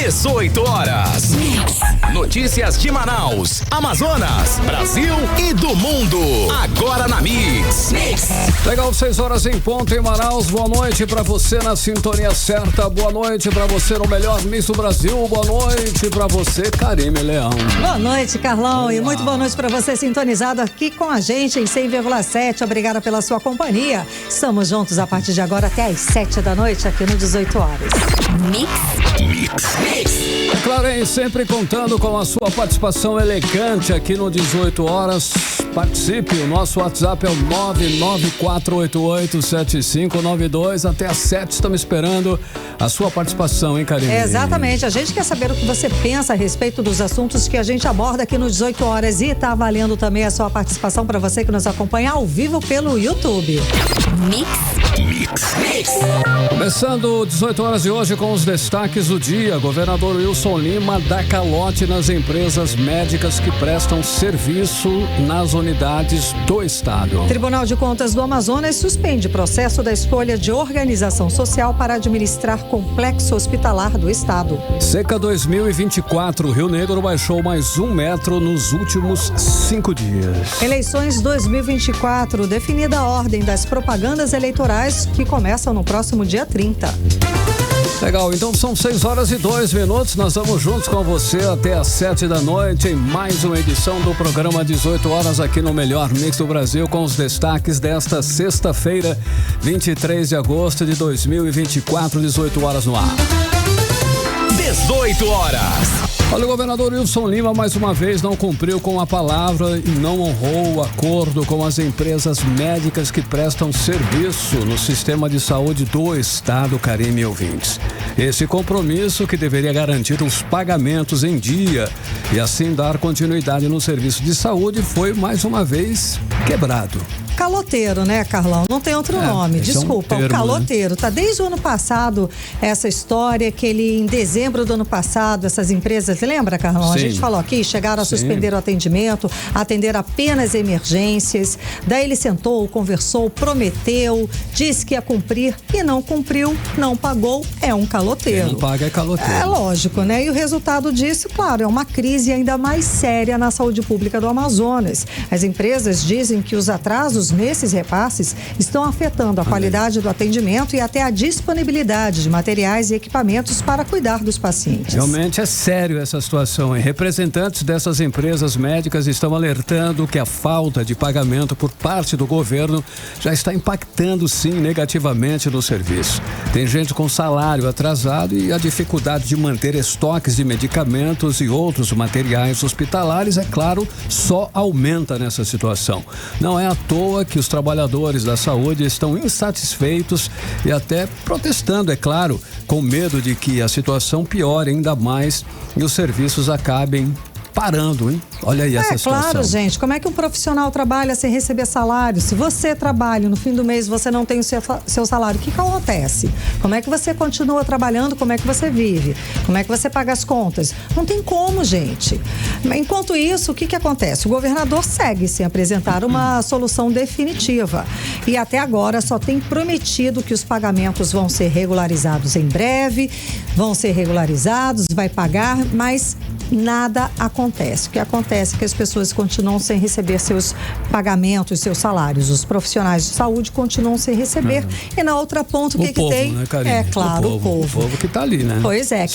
18 horas. Notícias de Manaus, Amazonas, Brasil e do mundo. Agora na Mix. Legal, 6 horas em ponto em Manaus. Boa noite pra você na sintonia certa. Boa noite pra você no melhor Mix do Brasil. Boa noite pra você, Karime Leão. Boa noite, Carlão. E muito boa noite pra você sintonizado aqui com a gente em 100,7. Obrigada pela sua companhia. Estamos juntos a partir de agora até às 7 da noite aqui no 18 horas. Mix. É claro, hein? Sempre contando com a sua participação elegante aqui no 18 horas. Participe, o nosso WhatsApp é o 994887592. Até às 7 estamos esperando a sua participação, hein, Karine? Exatamente, a gente quer saber o que você pensa a respeito dos assuntos que a gente aborda aqui no 18 horas e tá valendo também a sua participação para você que nos acompanha ao vivo pelo YouTube. Mix. Começando 18 horas de hoje com os destaques do dia. Governador Wilson Lima dá calote nas empresas médicas que prestam serviço nas unidades do estado. Tribunal de Contas do Amazonas suspende processo da escolha de organização social para administrar complexo hospitalar do estado. Seca 2024, Rio Negro baixou mais 1 metro nos últimos 5 dias. Eleições 2024, definida a ordem das propagandas eleitorais que começam no próximo dia 30. Legal, então são 6 horas e 2 minutos. Nós vamos juntos com você até às 7 da noite em mais uma edição do programa 18 horas aqui no Melhor Mix do Brasil, com os destaques desta sexta-feira, 23 de agosto de 2024, 18 horas no ar. 18 horas. Olha, o governador Wilson Lima mais uma vez não cumpriu com a palavra e não honrou o acordo com as empresas médicas que prestam serviço no sistema de saúde do estado, Karime e ouvintes. Esse compromisso, que deveria garantir os pagamentos em dia e assim dar continuidade no serviço de saúde, foi mais uma vez quebrado. Caloteiro, né, Carlão? Não tem outro nome, desculpa, é um termo, o caloteiro. Né? Tá desde o ano passado essa história que ele, em dezembro do ano passado, essas empresas, lembra, Carlão? Sim. A gente falou aqui, chegaram a suspender o atendimento, atender apenas emergências. Daí ele sentou, conversou, prometeu, disse que ia cumprir e não cumpriu, não pagou, é um caloteiro. Quem não paga é caloteiro. É lógico, né? E o resultado disso, claro, é uma crise ainda mais séria na saúde pública do Amazonas. As empresas dizem que os atrasos nesses repasses estão afetando a qualidade do atendimento e até a disponibilidade de materiais e equipamentos para cuidar dos pacientes. Realmente é sério essa situação, hein? Representantes dessas empresas médicas estão alertando que a falta de pagamento por parte do governo já está impactando, sim, negativamente no serviço. Tem gente com salário atrasado e a dificuldade de manter estoques de medicamentos e outros materiais hospitalares, é claro, só aumenta nessa situação. Não é à toa que os trabalhadores da saúde estão insatisfeitos e até protestando, é claro, com medo de que a situação piore ainda mais e os serviços acabem parando, hein? Olha aí essa situação. Claro, gente, como é que um profissional trabalha sem receber salário? Se você trabalha e no fim do mês você não tem o seu salário, o que acontece? Como é que você continua trabalhando? Como é que você vive? Como é que você paga as contas? Não tem como, gente. Enquanto isso, o que acontece? O governador segue sem apresentar uma solução definitiva e até agora só tem prometido que os pagamentos vão ser regularizados em breve, vão ser regularizados, vai pagar, mas nada acontece. O que acontece é que as pessoas continuam sem receber seus pagamentos, seus salários. Os profissionais de saúde continuam sem receber. E na outra ponta, o que tem? Né, Karine? É claro, o povo. O povo que está ali, né? Pois é,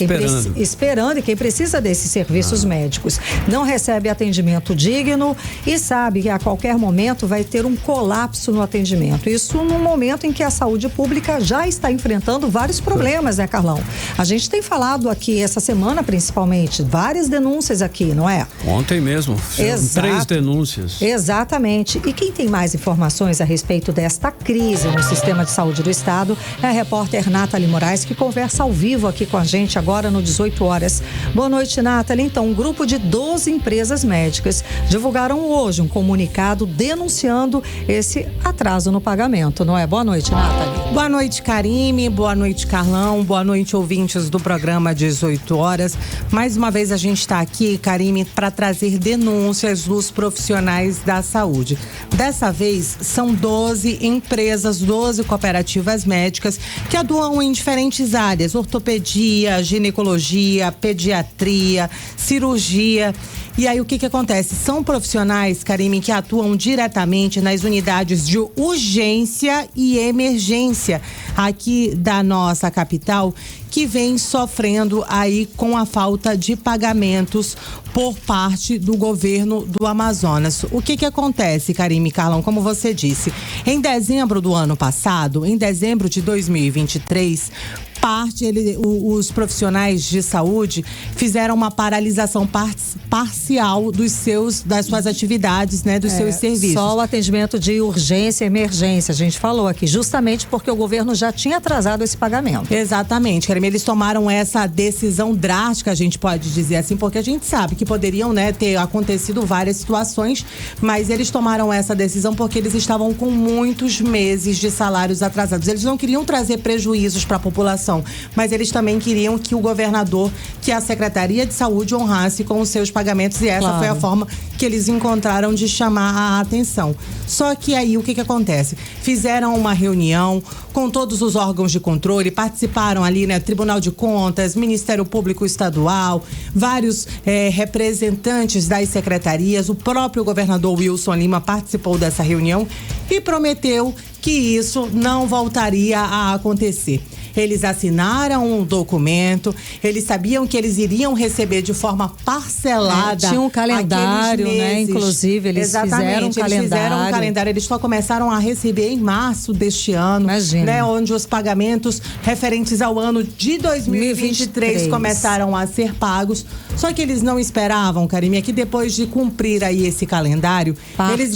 esperando e quem precisa desses serviços médicos. Não recebe atendimento digno e sabe que a qualquer momento vai ter um colapso no atendimento. Isso no momento em que a saúde pública já está enfrentando vários problemas, né, Carlão? A gente tem falado aqui essa semana, principalmente, várias denúncias aqui, não é? Ontem mesmo, 3 denúncias. Exatamente. E quem tem mais informações a respeito desta crise no sistema de saúde do estado é a repórter Nathalie Moraes, que conversa ao vivo aqui com a gente agora no 18 horas. Boa noite, Nathalie. Então, um grupo de 12 empresas médicas divulgaram hoje um comunicado denunciando esse atraso no pagamento, não é? Boa noite, Nathalie. Boa noite, Karime. Boa noite, Carlão. Boa noite, ouvintes do programa 18 horas. Mais uma vez a gente gente está aqui, Karime, para trazer denúncias dos profissionais da saúde. Dessa vez, são 12 empresas, 12 cooperativas médicas que atuam em diferentes áreas: ortopedia, ginecologia, pediatria, cirurgia. E aí, o que acontece? São profissionais, Karime, que atuam diretamente nas unidades de urgência e emergência aqui da nossa capital, que vem sofrendo aí com a falta de pagamentos por parte do governo do Amazonas. O que acontece, Karime, Carlão? Como você disse, em dezembro do ano passado, em dezembro de 2023, os profissionais de saúde fizeram uma paralisação parcial das suas atividades, né, dos seus serviços. Só o atendimento de urgência e emergência, a gente falou aqui, justamente porque o governo já tinha atrasado esse pagamento. Exatamente, Karime, eles tomaram essa decisão drástica, a gente pode dizer assim, porque a gente sabe que poderiam, né, ter acontecido várias situações, mas eles tomaram essa decisão porque eles estavam com muitos meses de salários atrasados. Eles não queriam trazer prejuízos para a população, mas eles também queriam que o governador, que a Secretaria de Saúde honrasse com os seus pagamentos, e essa foi a forma que eles encontraram de chamar a atenção. Só que aí o que acontece? Fizeram uma reunião com todos os órgãos de controle, participaram ali, né, Tribunal de Contas, Ministério Público Estadual, vários representantes das secretarias, o próprio governador Wilson Lima participou dessa reunião e prometeu que isso não voltaria a acontecer. Eles assinaram um documento, eles sabiam que eles iriam receber de forma parcelada. Tinha um calendário, né? Inclusive, eles fizeram um calendário. Eles só começaram a receber em março deste ano. Imagina. Né? Onde os pagamentos referentes ao ano de 2023 começaram a ser pagos. Só que eles não esperavam, Karime, que depois de cumprir aí esse calendário, eles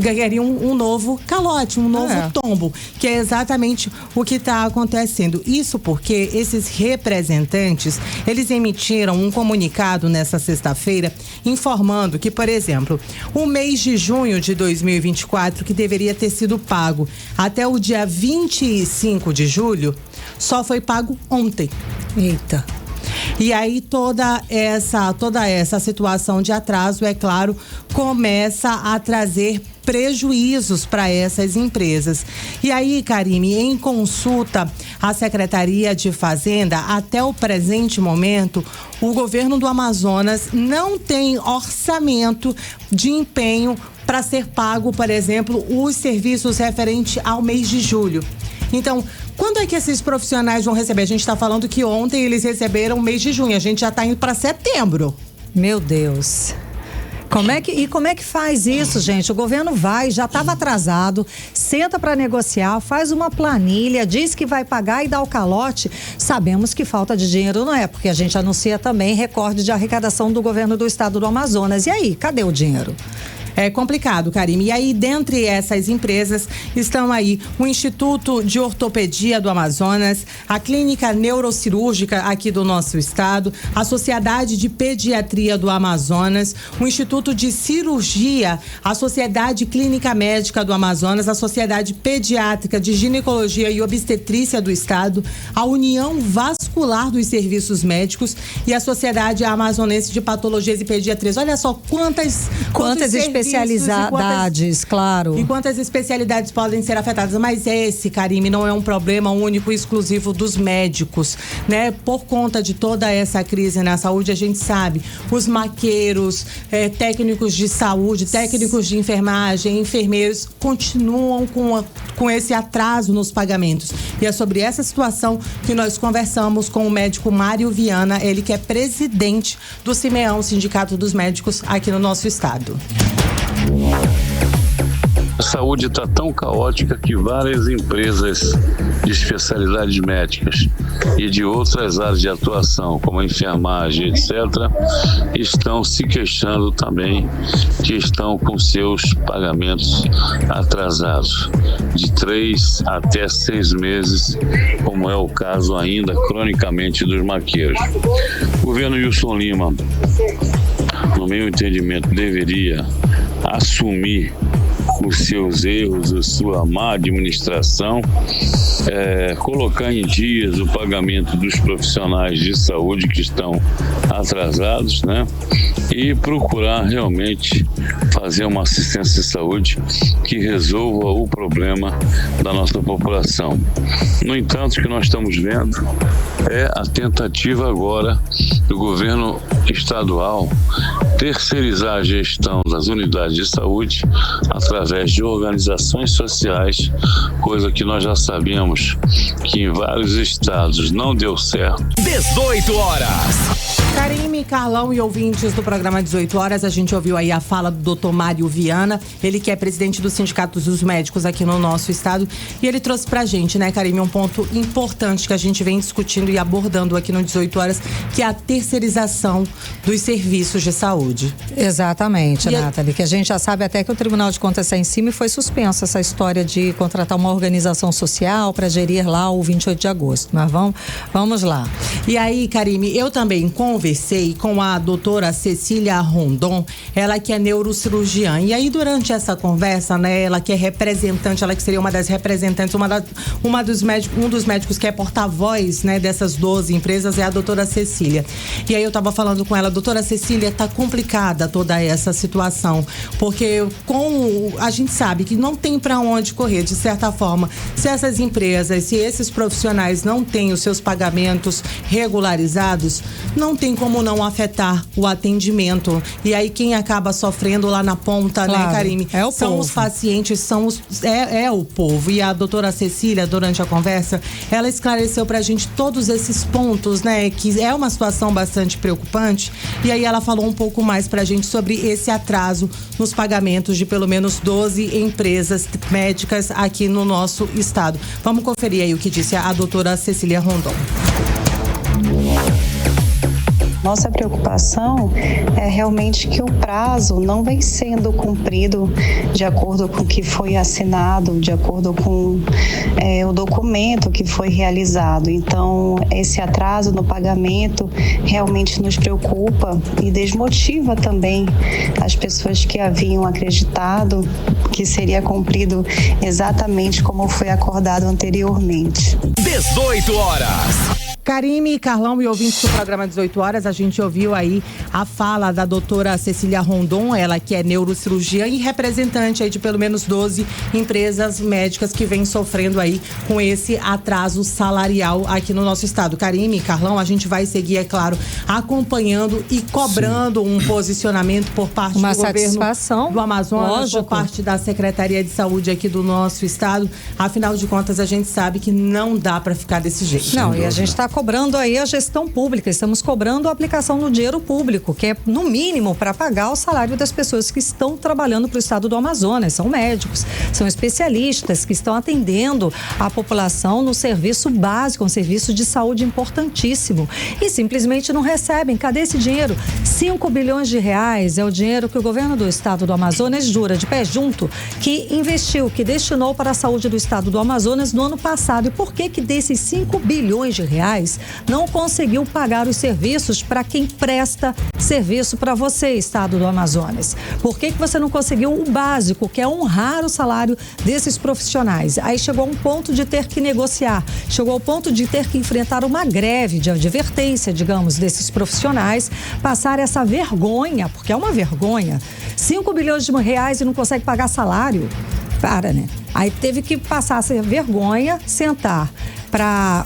ganhariam um novo calote, um novo tombo, que é exatamente o que está acontecendo. Isso porque esses representantes, eles emitiram um comunicado nessa sexta-feira informando que, por exemplo, o mês de junho de 2024, que deveria ter sido pago até o dia 25 de julho, só foi pago ontem. Eita. E aí toda essa situação de atraso, é claro, começa a trazer prejuízos para essas empresas. E aí, Karime, em consulta à Secretaria de Fazenda, até o presente momento, o governo do Amazonas não tem orçamento de empenho para ser pago, por exemplo, os serviços referentes ao mês de julho. Então, quando é que esses profissionais vão receber? A gente está falando que ontem eles receberam o mês de junho, a gente já está indo para setembro. Meu Deus. Como é que faz isso, gente? O governo já estava atrasado, senta para negociar, faz uma planilha, diz que vai pagar e dá o calote. Sabemos que falta de dinheiro não é, porque a gente anuncia também recorde de arrecadação do governo do estado do Amazonas. E aí, cadê o dinheiro? É complicado, Karime. E aí, dentre essas empresas, estão aí o Instituto de Ortopedia do Amazonas, a Clínica Neurocirúrgica aqui do nosso estado, a Sociedade de Pediatria do Amazonas, o Instituto de Cirurgia, a Sociedade Clínica Médica do Amazonas, a Sociedade Pediátrica de Ginecologia e Obstetrícia do estado, a União Vascular dos Serviços Médicos e a Sociedade Amazonense de Patologias e Pediatrias. Olha só quantas especialidades, claro. E quantas especialidades podem ser afetadas. Mas esse, Karime, não é um problema único e exclusivo dos médicos, né? Por conta de toda essa crise na saúde, a gente sabe, os maqueiros, técnicos de saúde, técnicos de enfermagem, enfermeiros, continuam com esse atraso nos pagamentos. E é sobre essa situação que nós conversamos com o médico Mário Viana, ele que é presidente do Simeão, Sindicato dos Médicos aqui no nosso estado. A saúde está tão caótica que várias empresas de especialidades médicas e de outras áreas de atuação, como a enfermagem, etc., estão se queixando também que estão com seus pagamentos atrasados, de 3 até 6 meses, como é o caso ainda cronicamente dos maqueiros. O governo Wilson Lima, no meu entendimento, deveria assumir os seus erros, a sua má administração, colocar em dias o pagamento dos profissionais de saúde que estão atrasados, né? E procurar realmente fazer uma assistência de saúde que resolva o problema da nossa população. No entanto, o que nós estamos vendo é a tentativa agora do governo estadual terceirizar a gestão das unidades de saúde através de organizações sociais, coisa que nós já sabemos que em vários estados não deu certo. 18 horas. Karime, Carlão e ouvintes do programa 18 horas, a gente ouviu aí a fala do Dr. Mário Viana, ele que é presidente do Sindicato dos Médicos aqui no nosso estado, e ele trouxe pra gente, né, Karime, um ponto importante que a gente vem discutindo e abordando aqui no 18 horas, que é a terceirização dos serviços de saúde. Exatamente, Nathalie, que a gente já sabe até que o Tribunal de Contas está em cima e foi suspensa essa história de contratar uma organização social para gerir lá o 28 de agosto, mas vamos lá. E aí, Karime, eu também conversei com a doutora Cecília Rondon, ela que é neurocirurgiã. E aí, durante essa conversa, né, ela que é representante, ela que seria uma das representantes, um dos médicos que é porta-voz, né, dessas 12 empresas, é a doutora Cecília. E aí eu tava falando com ela, doutora Cecília, tá complicada toda essa situação, porque a gente sabe que não tem para onde correr, de certa forma. Se essas empresas, se esses profissionais não têm os seus pagamentos regularizados, não tem como não afetar o atendimento. E aí quem acaba sofrendo lá na ponta, claro, né, Karime? É o são povo. Os pacientes, é o povo. E a doutora Cecília, durante a conversa, ela esclareceu pra gente todos esses pontos, né? Que é uma situação bastante preocupante. E aí ela falou um pouco mais pra gente sobre esse atraso nos pagamentos de pelo menos 12 empresas médicas aqui no nosso estado. Vamos conferir aí o que disse a doutora Cecília Rondon. Nossa preocupação é realmente que o prazo não vem sendo cumprido de acordo com o que foi assinado, de acordo com o documento que foi realizado. Então, esse atraso no pagamento realmente nos preocupa e desmotiva também as pessoas que haviam acreditado que seria cumprido exatamente como foi acordado anteriormente. 18 horas. Karime, Carlão e ouvintes do programa 18 horas, a gente ouviu aí a fala da doutora Cecília Rondon, ela que é neurocirurgiã e representante aí de pelo menos 12 empresas médicas que vem sofrendo aí com esse atraso salarial aqui no nosso estado. Karime, Carlão, a gente vai seguir, é claro, acompanhando e cobrando um posicionamento por parte do governo do Amazonas, lógico, por parte da Secretaria de Saúde aqui do nosso estado. Afinal de contas, a gente sabe que não dá para ficar desse jeito. Não, e a gente está cobrando aí a gestão pública, estamos cobrando a aplicação do dinheiro público, que é no mínimo para pagar o salário das pessoas que estão trabalhando para o estado do Amazonas, são médicos, são especialistas que estão atendendo a população no serviço básico, um serviço de saúde importantíssimo, e simplesmente não recebem. Cadê esse dinheiro? 5 bilhões de reais é o dinheiro que o governo do estado do Amazonas jura de pé junto, que investiu, que destinou para a saúde do estado do Amazonas no ano passado. E por que desses 5 bilhões de reais não conseguiu pagar os serviços para quem presta serviço para você, estado do Amazonas? Por que você não conseguiu o básico, que é honrar o salário desses profissionais? Aí chegou a um ponto de ter que negociar, chegou ao ponto de ter que enfrentar uma greve de advertência, digamos, desses profissionais, passar essa vergonha, porque é uma vergonha, 5 bilhões de reais e não consegue pagar salário. Né? Aí teve que passar essa vergonha, sentar para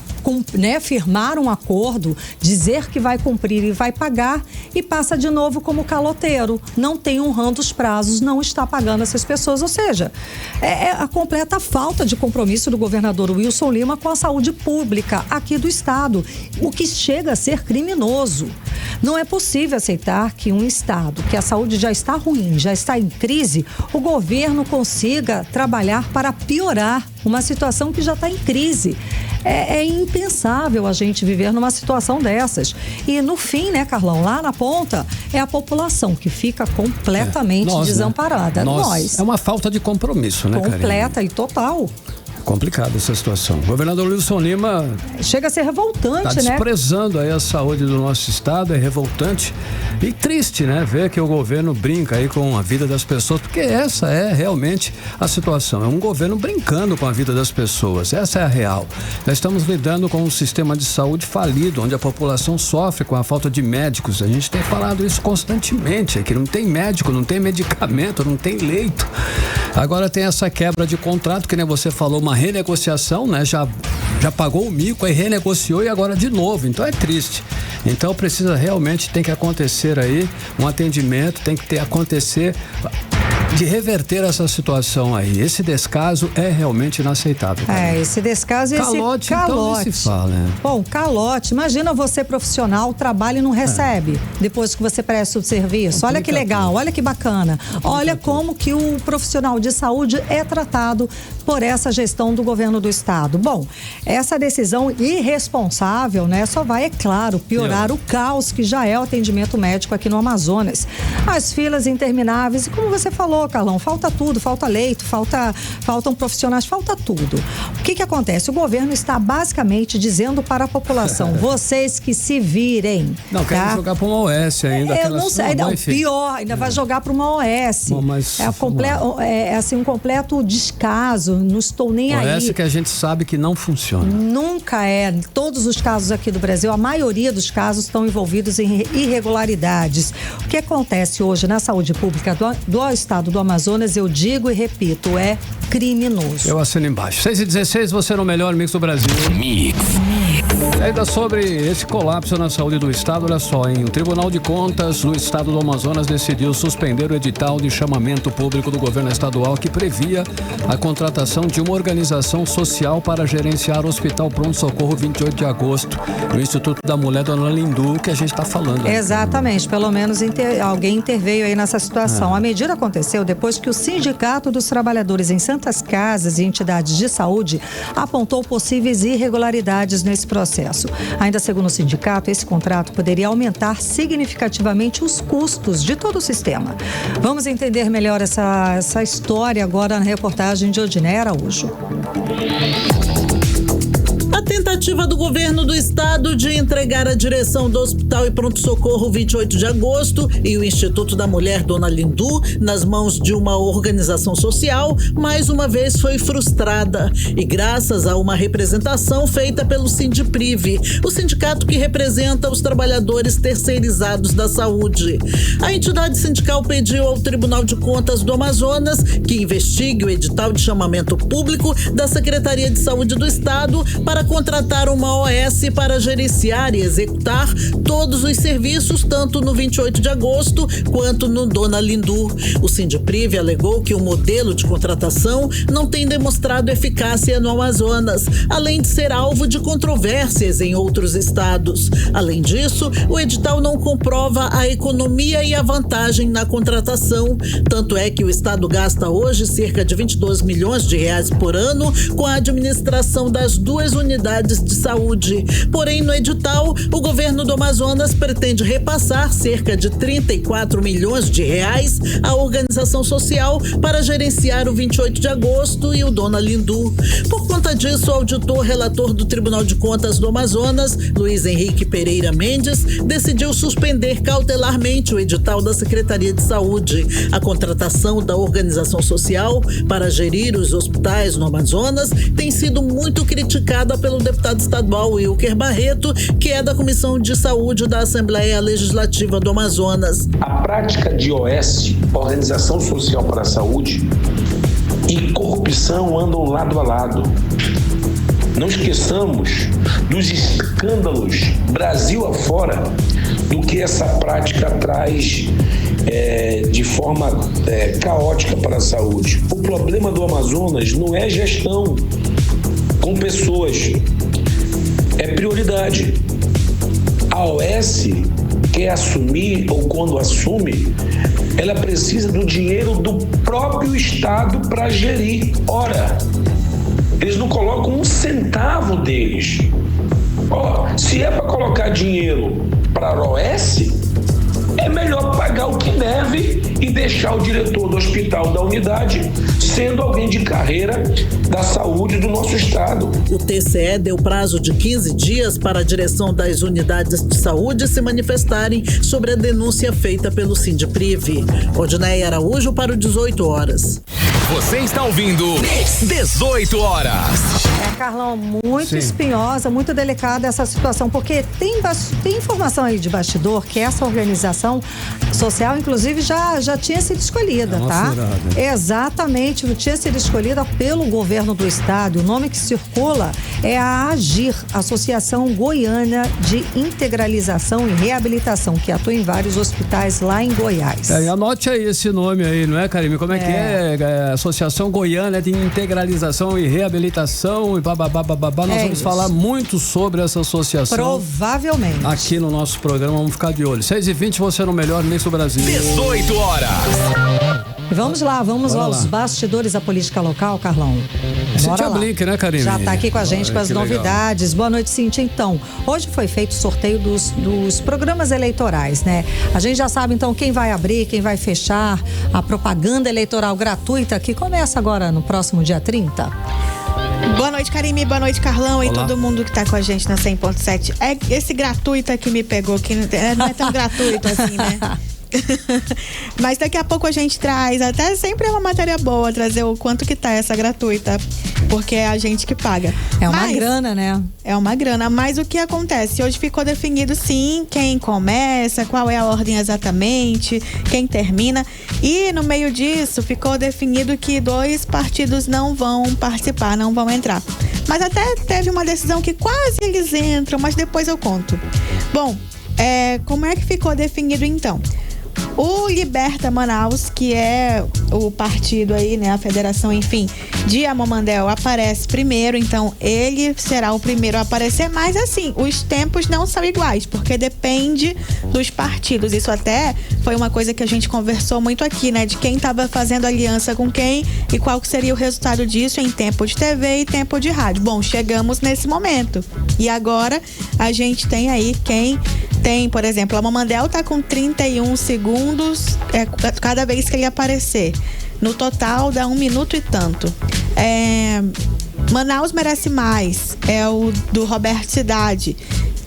firmar um acordo, dizer que vai cumprir e vai pagar, e passa de novo como caloteiro, não tem honrando os prazos, não está pagando essas pessoas. Ou seja, é a completa falta de compromisso do governador Wilson Lima com a saúde pública aqui do estado, o que chega a ser criminoso. Não é possível aceitar que um estado, que a saúde já está ruim, já está em crise, o governo consiga trabalhar para piorar uma situação que já está em crise. É impensável a gente viver numa situação dessas. E no fim, né, Carlão, lá na ponta, é a população que fica completamente desamparada. Nós. É uma falta de compromisso, né, Karime? Completa e total. Complicada essa situação. O governador Wilson Lima chega a ser revoltante, tá desprezando aí a saúde do nosso estado, é revoltante e triste, né? Ver que o governo brinca aí com a vida das pessoas, porque essa é realmente a situação. É um governo brincando com a vida das pessoas, essa é a real. Nós estamos lidando com um sistema de saúde falido, onde a população sofre com a falta de médicos. A gente tem falado isso constantemente, que não tem médico, não tem medicamento, não tem leito. Agora tem essa quebra de contrato, que nem você falou, uma renegociação, né? Já pagou o mico, aí renegociou e agora de novo. Então é triste. Então precisa realmente, tem que acontecer aí um atendimento, tem que acontecer de reverter essa situação aí. Esse descaso é realmente inaceitável. Esse descaso e calote, esse calote. Então nem se fala, né? Bom, calote. Imagina você profissional, trabalha e não recebe depois que você presta o serviço. Olha que legal, olha que bacana. Olha como que o profissional de saúde é tratado por essa gestão do governo do estado. Bom, essa decisão irresponsável, né, só vai, é claro, piorar o caos que já é o atendimento médico aqui no Amazonas. As filas intermináveis e, como você falou, Carlão, falta tudo, falta leito, faltam profissionais, falta tudo. O que acontece? O governo está basicamente dizendo para a população, vocês que se virem. Não, tá? querem jogar para uma OS ainda. Eu não sei, pior, ainda vai jogar para uma OS. Bom, mas, é assim, um completo descaso, não estou nem aí. OS que a gente sabe que não funciona. Nunca é. Todos os casos aqui do Brasil, a maioria dos casos estão envolvidos em irregularidades. O que acontece hoje na saúde pública do estado do Amazonas, eu digo e repito, é criminoso. Eu assino embaixo. 6h16, você no melhor mix do Brasil. Mix. Ainda sobre esse colapso na saúde do estado, olha só, hein? O Tribunal de Contas do estado do Amazonas decidiu suspender o edital de chamamento público do governo estadual que previa a contratação de uma organização social para gerenciar o Hospital Pronto Socorro 28 de agosto, no Instituto da Mulher Dona Lindu, que a gente está falando. Exatamente, pelo menos alguém interveio aí nessa situação. A medida aconteceu depois que o Sindicato dos Trabalhadores em Santas Casas e Entidades de Saúde apontou possíveis irregularidades nesse processo. Ainda segundo o sindicato, esse contrato poderia aumentar significativamente os custos de todo o sistema. Vamos entender melhor essa história agora na reportagem de Odiné Araújo. A tentativa do governo do estado de entregar a direção do Hospital e Pronto Socorro 28 de agosto e o Instituto da Mulher Dona Lindu nas mãos de uma organização social, mais uma vez foi frustrada. E graças a uma representação feita pelo Sindiprive, o sindicato que representa os trabalhadores terceirizados da saúde. A entidade sindical pediu ao Tribunal de Contas do Amazonas que investigue o edital de chamamento público da Secretaria de Saúde do Estado para contratar uma OS para gerenciar e executar todos os serviços, tanto no 28 de agosto quanto no Dona Lindu. O Sindiprive alegou que o modelo de contratação não tem demonstrado eficácia no Amazonas, além de ser alvo de controvérsias em outros estados. Além disso, o edital não comprova a economia e a vantagem na contratação. Tanto é que o estado gasta hoje cerca de 22 milhões de reais por ano com a administração das duas unidades de saúde. Porém, no edital, o governo do Amazonas pretende repassar cerca de 34 milhões de reais à organização social para gerenciar o 28 de agosto e o Dona Lindu. Por conta disso, o auditor relator do Tribunal de Contas do Amazonas, Luiz Henrique Pereira Mendes, decidiu suspender cautelarmente o edital da Secretaria de Saúde. A contratação da organização social para gerir os hospitais no Amazonas tem sido muito criticada pelo deputado estadual Wilker Barreto, que é da Comissão de Saúde da Assembleia Legislativa do Amazonas. A prática de OS, Organização Social para a Saúde, e corrupção andam lado a lado. Não esqueçamos dos escândalos Brasil afora do que essa prática traz de forma caótica para a saúde. O problema do Amazonas não é gestão com pessoas, é prioridade. A OS quer assumir, ou quando assume, ela precisa do dinheiro do próprio Estado para gerir. Ora, eles não colocam um centavo deles. Se é para colocar dinheiro para a OS, é melhor pagar o que deve e deixar o diretor do hospital da unidade sendo alguém de carreira da saúde do nosso estado. O TCE deu prazo de 15 dias para a direção das unidades de saúde se manifestarem sobre a denúncia feita pelo Sindpriv. Odneia Araújo para o 18 horas. Você está ouvindo 18 horas. Carlão, muito espinhosa, muito delicada essa situação, porque tem informação aí de bastidor que essa organização social, inclusive, já tinha sido escolhida, tá? Exatamente, tinha sido escolhida pelo governo do estado. O nome que circula é a AGIR, Associação Goiana de Integralização e Reabilitação, que atua em vários hospitais lá em Goiás. E anote aí esse nome aí, não é, Karime? Como é que é? Associação Goiana de Integralização e Reabilitação e bababá. Nós vamos falar muito sobre essa associação. Provavelmente. Aqui no nosso programa, vamos ficar de olho. 6h20, você no melhor mix do Brasil. 18 horas. Vamos lá, aos bastidores da política local, Carlão. Cíntia Blink, né, Karime? Já tá aqui com a gente com as novidades. Boa noite, Cíntia. Então, hoje foi feito o sorteio dos programas eleitorais, né? A gente já sabe, então, quem vai abrir, quem vai fechar a propaganda eleitoral gratuita, que começa agora no próximo dia 30. Boa noite, Karime. Boa noite, Carlão. Olá. E todo mundo que tá com a gente na 100.7. É esse gratuito que me pegou, que não é tão gratuito assim, né? Mas daqui a pouco a gente traz, até sempre é uma matéria boa trazer o quanto que tá essa gratuita, porque é a gente que paga. É uma grana, né? É uma grana, mas o que acontece? Hoje ficou definido sim quem começa, qual é a ordem exatamente, quem termina, e no meio disso ficou definido que 2 partidos não vão participar, não vão entrar. Mas até teve uma decisão que quase eles entram, mas depois eu conto. Bom, como é que ficou definido então? O Liberta Manaus, que é o partido aí, né, a federação, enfim, de Amomandel, aparece primeiro, então ele será o primeiro a aparecer, mas assim, os tempos não são iguais, porque depende dos partidos. Isso até foi uma coisa que a gente conversou muito aqui, né, de quem estava fazendo aliança com quem e qual seria o resultado disso em tempo de TV e tempo de rádio. Bom, chegamos nesse momento. E agora a gente tem aí quem tem, por exemplo, a Amomandel tá com 31 segundos cada vez que ele aparecer. No total dá 1 minuto e tanto. Manaus Merece Mais é o do Roberto Cidade,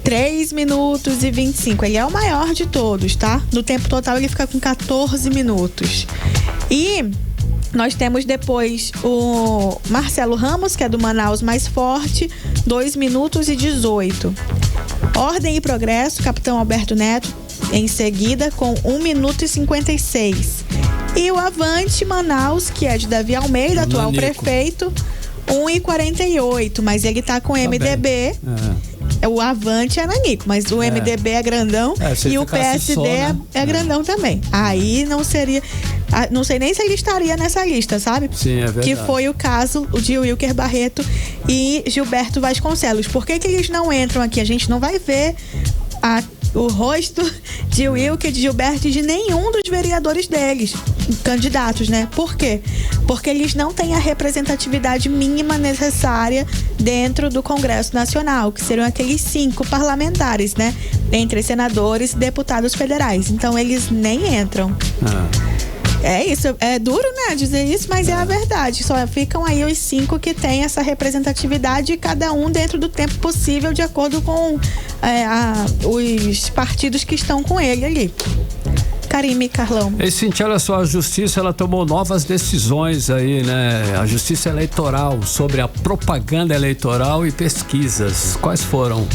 3 minutos e 25. Ele é o maior de todos, tá? No tempo total ele fica com 14 minutos. E nós temos depois o Marcelo Ramos, que é do Manaus Mais Forte, 2 minutos e 18. Ordem e Progresso, Capitão Alberto Neto, em seguida, com 1 minuto e 56. E o Avante Manaus, que é de Davi Almeida, atual prefeito, 1,48. Mas ele tá com MDB. O Avante é Nanico, mas o MDB é grandão e o PSD só, né? é grandão também. Aí não seria... Não sei nem se ele estaria nessa lista, sabe? Sim, é verdade. Que foi o caso de Wilker Barreto e Gilberto Vasconcelos. Por que eles não entram aqui? A gente não vai ver o rosto de Wilker, de Gilberto e de nenhum dos vereadores deles, candidatos, né? Por quê? Porque eles não têm a representatividade mínima necessária dentro do Congresso Nacional, que seriam aqueles 5 parlamentares, né? Entre senadores e deputados federais. Então eles nem entram. É isso, é duro, né, dizer isso, mas é a verdade. Só ficam aí os 5 que têm essa representatividade, cada um dentro do tempo possível, de acordo com os partidos que estão com ele ali. Karime, Carlão. E Cíntia, olha só, a justiça, ela tomou novas decisões aí, né? A justiça eleitoral sobre a propaganda eleitoral e pesquisas. Quais foram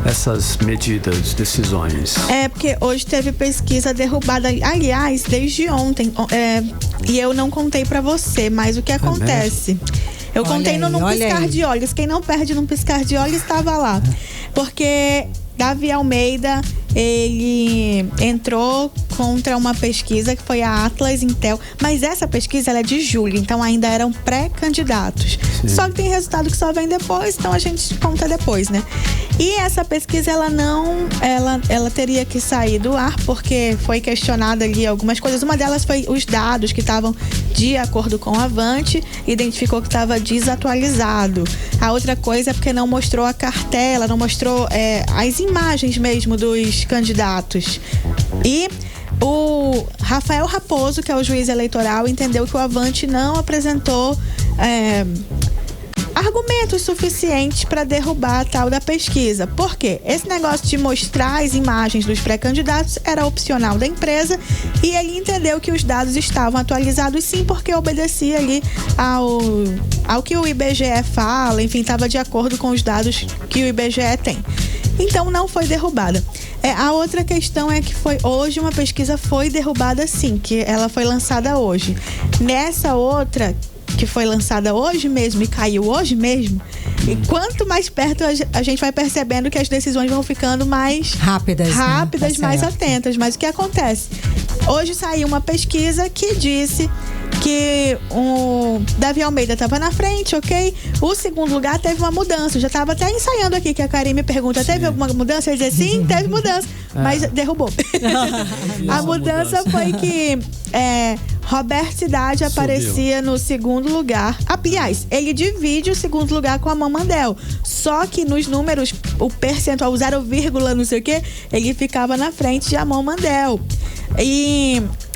essas medidas, decisões? Porque hoje teve pesquisa derrubada, aliás, desde ontem, e eu não contei pra você, mas o que acontece? Eu contei num piscar de olhos. Quem não perde num piscar de olhos estava lá. Porque Davi Almeida, ele entrou contra uma pesquisa que foi a Atlas Intel, mas essa pesquisa ela é de julho, então ainda eram pré-candidatos. Sim. Só que tem resultado que só vem depois, então a gente conta depois, né? E essa pesquisa, ela teria que sair do ar, porque foi questionada ali algumas coisas. Uma delas foi os dados que estavam de acordo com o Avante, identificou que estava desatualizado. A outra coisa é porque não mostrou a cartela, não mostrou as imagens mesmo dos candidatos. E O Rafael Raposo, que é o juiz eleitoral, entendeu que o Avante não apresentou argumentos suficientes para derrubar a tal da pesquisa. Por quê? Esse negócio de mostrar as imagens dos pré-candidatos era opcional da empresa e ele entendeu que os dados estavam atualizados sim, porque obedecia ali ao que o IBGE fala, enfim, estava de acordo com os dados que o IBGE tem. Então não foi derrubada. A outra questão é que hoje uma pesquisa foi derrubada sim, que ela foi lançada hoje. Nessa outra que foi lançada hoje mesmo e caiu hoje mesmo, e quanto mais perto a gente vai percebendo que as decisões vão ficando mais rápidas, né? mais atentas. Mas o que acontece? Hoje saiu uma pesquisa que disse que o Davi Almeida estava na frente, ok? O segundo lugar teve uma mudança. Eu já estava até ensaiando aqui, que a Karine me pergunta, teve alguma mudança? Eu ia dizer, sim, teve mudança, mas derrubou. A mudança foi que Roberto Cidade aparecia no segundo lugar. Aliás, ele divide o segundo lugar com a Mamandel. Só que nos números, o percentual, 0, não sei o que, ele ficava na frente de Amon Mandel.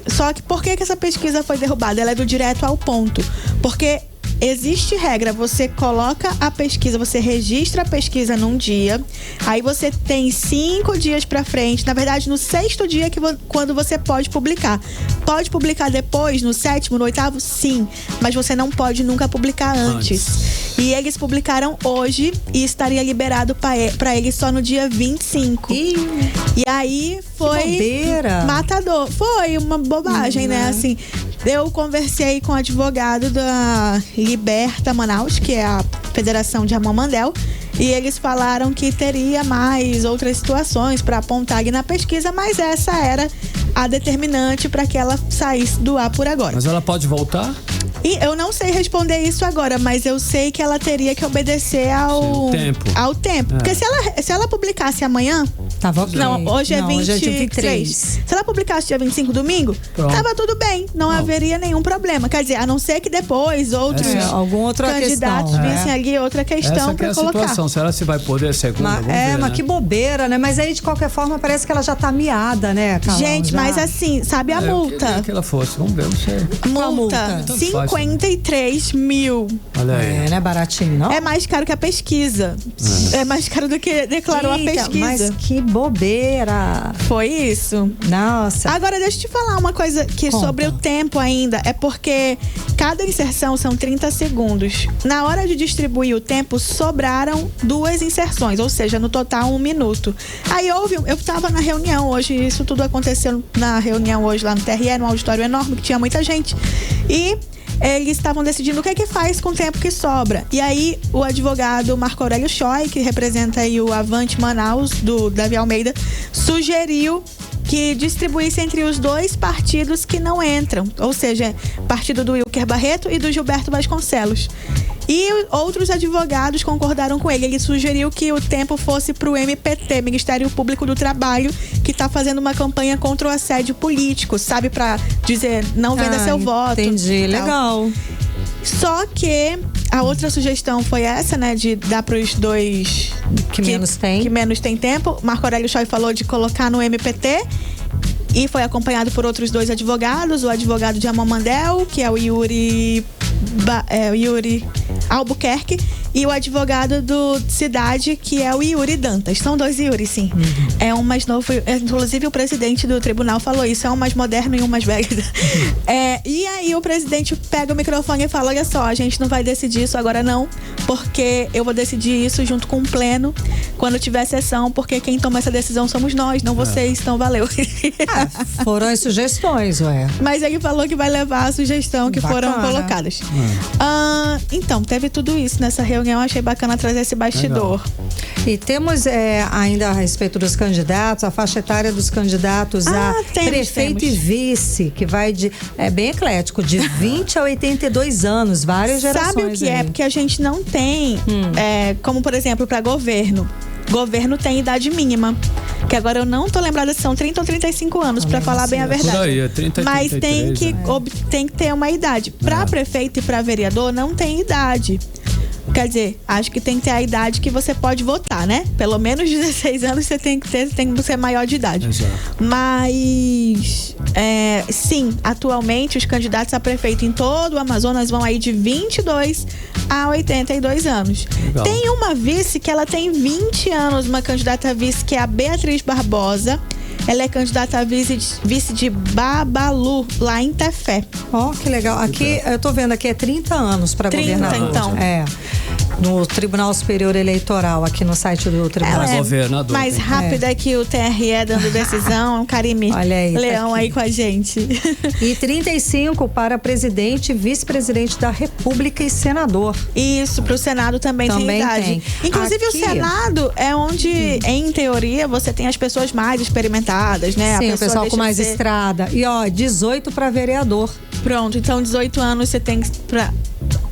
Só que por que essa pesquisa foi derrubada? Ela é do direto ao ponto. Porque existe regra, você coloca a pesquisa, você registra a pesquisa num dia, aí você tem 5 dias pra frente, na verdade no 6º dia quando você pode publicar. Pode publicar depois, no 7º, no 8º? Sim, mas você não pode nunca publicar antes. E eles publicaram hoje e estaria liberado pra eles só no dia 25. E aí foi matador. Foi uma bobagem, né? Assim, eu conversei com o advogado da Liberta Manaus, que é a Federação de Amon Mandel, e eles falaram que teria mais outras situações para apontar ali na pesquisa, mas essa era a determinante para que ela saísse do ar por agora. Mas ela pode voltar? E eu não sei responder isso agora, mas eu sei que ela teria que obedecer ao tempo. Porque se ela publicasse amanhã, tava ok. Não, hoje é 23. Se ela publicasse dia 25, domingo, tava tudo bem. Não haveria nenhum problema. Quer dizer, a não ser que depois outros candidatos vissem ali outra questão para colocar. Situação. Se ela se vai poder segunda, vamos ver, mas né? que bobeira, né? Mas aí, de qualquer forma, parece que ela já tá miada, né, Carol? Gente, mas assim, sabe a multa? Eu queria que ela fosse, vamos ver, não sei. Multa, 53 mil. Olha aí. Não é baratinho, não? É mais caro que a pesquisa. É mais caro do que declarou a pesquisa. Mas que bobeira. Foi isso. Nossa. Agora, deixa eu te falar uma coisa sobre o tempo ainda. É porque cada inserção são 30 segundos. Na hora de distribuir o tempo, sobraram 2 inserções, ou seja, no total 1 minuto. Aí eu tava na reunião hoje, isso tudo aconteceu na reunião hoje lá no TRE, num auditório enorme, que tinha muita gente. E eles estavam decidindo o que faz com o tempo que sobra. E aí, o advogado Marco Aurélio Choi, que representa aí o Avante Manaus, do Davi Almeida, sugeriu que distribuísse entre os 2 partidos que não entram, ou seja, partido do Wilker Barreto e do Gilberto Vasconcelos. E outros advogados concordaram com ele. Ele sugeriu que o tempo fosse para o MPT, Ministério Público do Trabalho, que está fazendo uma campanha contra o assédio político, sabe? Para dizer, não venda seu voto. Entendi, legal. Só que a outra sugestão foi essa, né? De dar para os 2 que menos tem tempo. Marco Aurélio Choi falou de colocar no MPT. E foi acompanhado por outros 2 advogados. O advogado de Amon Mandel, que é o Yuri Albuquerque, e o advogado do Cidade, que é o Yuri Dantas. São 2 Yuri, sim. É um mais novo, inclusive o presidente do tribunal falou isso, é um mais moderno e um mais velho. E aí o presidente pega o microfone e fala, olha só, a gente não vai decidir isso agora não, porque eu vou decidir isso junto com o pleno, quando tiver sessão, porque quem toma essa decisão somos nós, não vocês, então valeu. Foram as sugestões, ué. Mas ele falou que vai levar a sugestão que foram colocadas. Então, teve tudo isso nessa reunião, achei bacana trazer esse bastidor. Legal. E temos ainda a respeito dos candidatos, a faixa etária dos candidatos a prefeito e vice, que vai é bem eclético, de 20 a 82 anos, várias gerações. Sabe o que é? Porque a gente não tem, como por exemplo, para governo. Governo tem idade mínima. Que agora eu não tô lembrada se são 30 ou 35 anos, pra falar bem a verdade. Por aí, é 30, mas 33, tem que ter uma idade. Pra prefeito e pra vereador não tem idade. Quer dizer, acho que tem que ter a idade que você pode votar, né? Pelo menos 16 anos você tem que ser maior de idade. Exato. Mas, sim, atualmente os candidatos a prefeito em todo o Amazonas vão aí de 22 a 82 anos. Legal. Tem uma vice que ela tem 20 anos, uma candidata a vice que é a Beatriz Barbosa. Ela é candidata a vice de Babalu, lá em Tefé. Ó, que legal. Aqui, eu tô vendo aqui, é 30 anos para governador. Então. No Tribunal Superior Eleitoral, aqui no site do Tribunal. Ela é governador. Mais rápida que o TRE dando decisão, Karime. Olha aí, Leão tá aí com a gente. E 35 para presidente, vice-presidente da República e senador. Isso, pro Senado também tem idade. Tem. Inclusive aqui, o Senado é onde, em teoria, você tem as pessoas mais experimentadas, né? Sim, a o pessoal com mais estrada. E 18 para vereador. Pronto, então 18 anos você tem que...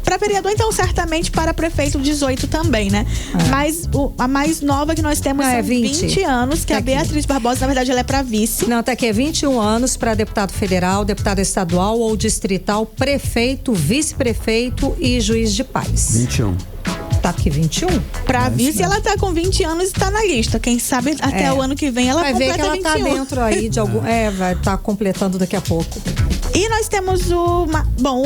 Para vereador, então, certamente para prefeito 18 também, né? Mas a mais nova que nós temos são 20 anos, que é a Beatriz Barbosa, na verdade, ela é para vice. Não, tá aqui, é 21 anos para deputado federal, deputado estadual ou distrital, prefeito, vice-prefeito e juiz de paz. 21. Tá aqui 21. Pra vice, ela tá com 20 anos e tá na lista. Quem sabe até o ano que vem ela completa 21. Vai ver que ela tá dentro aí de algum... vai estar completando daqui a pouco. E nós temos o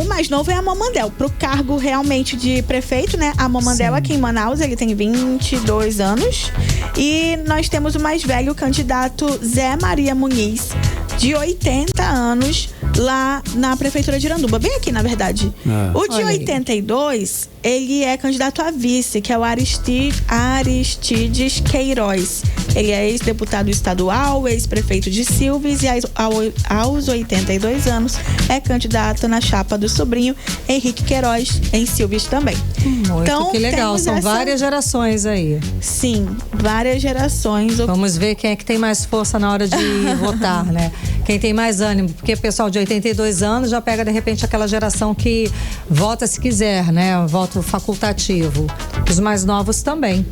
mais novo é a Momandel, pro cargo realmente de prefeito, né? A Momandel aqui em Manaus, ele tem 22 anos. E nós temos o mais velho, o candidato Zé Maria Muniz, de 80 anos, lá na prefeitura de Iranduba, bem aqui, na verdade. O de 82, ele é candidato a vice, que é o Aristides Queiroz. Ele é ex-deputado estadual, ex-prefeito de Silves e aos 82 anos é candidato na chapa do sobrinho Henrique Queiroz, em Silves também. Então, que legal, são várias gerações aí. Sim, várias gerações. Vamos ver quem é que tem mais força na hora de votar, né? Quem tem mais ânimo, porque o pessoal de 82 anos já pega de repente aquela geração que vota se quiser, né? Voto facultativo. Os mais novos também.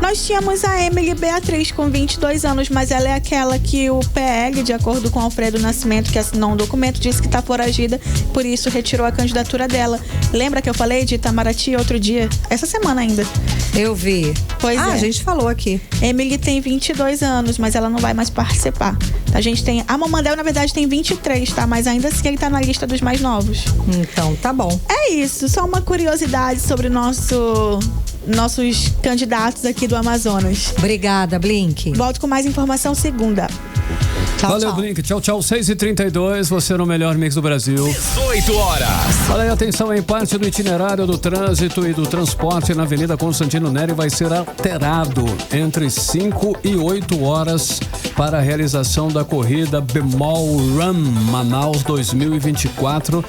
Nós tínhamos a Emily Beatriz com 22 anos, mas ela é aquela que o PL, de acordo com Alfredo Nascimento, que assinou um documento, disse que está foragida, por isso retirou a candidatura dela. Lembra que eu falei de Itamaraty outro dia? Essa semana ainda. Eu vi. Pois é. A gente falou aqui. Emily tem 22 anos, mas ela não vai mais participar. A gente tem... A Momandel, na verdade, tem 23, tá? Mas ainda assim ele tá na lista dos mais novos. Então, tá bom. É isso. Só uma curiosidade sobre nossos candidatos aqui do Amazonas. Obrigada, Blink. Volto com mais informação segunda. Tchau, valeu, Blink. Tchau, tchau. 6h32, você no melhor mix do Brasil. 18 horas. Olha aí, atenção, em parte do itinerário do trânsito e do transporte na Avenida Constantino Neri vai ser alterado entre 5 e 8 horas para a realização da corrida Bemol Run Manaus 2024.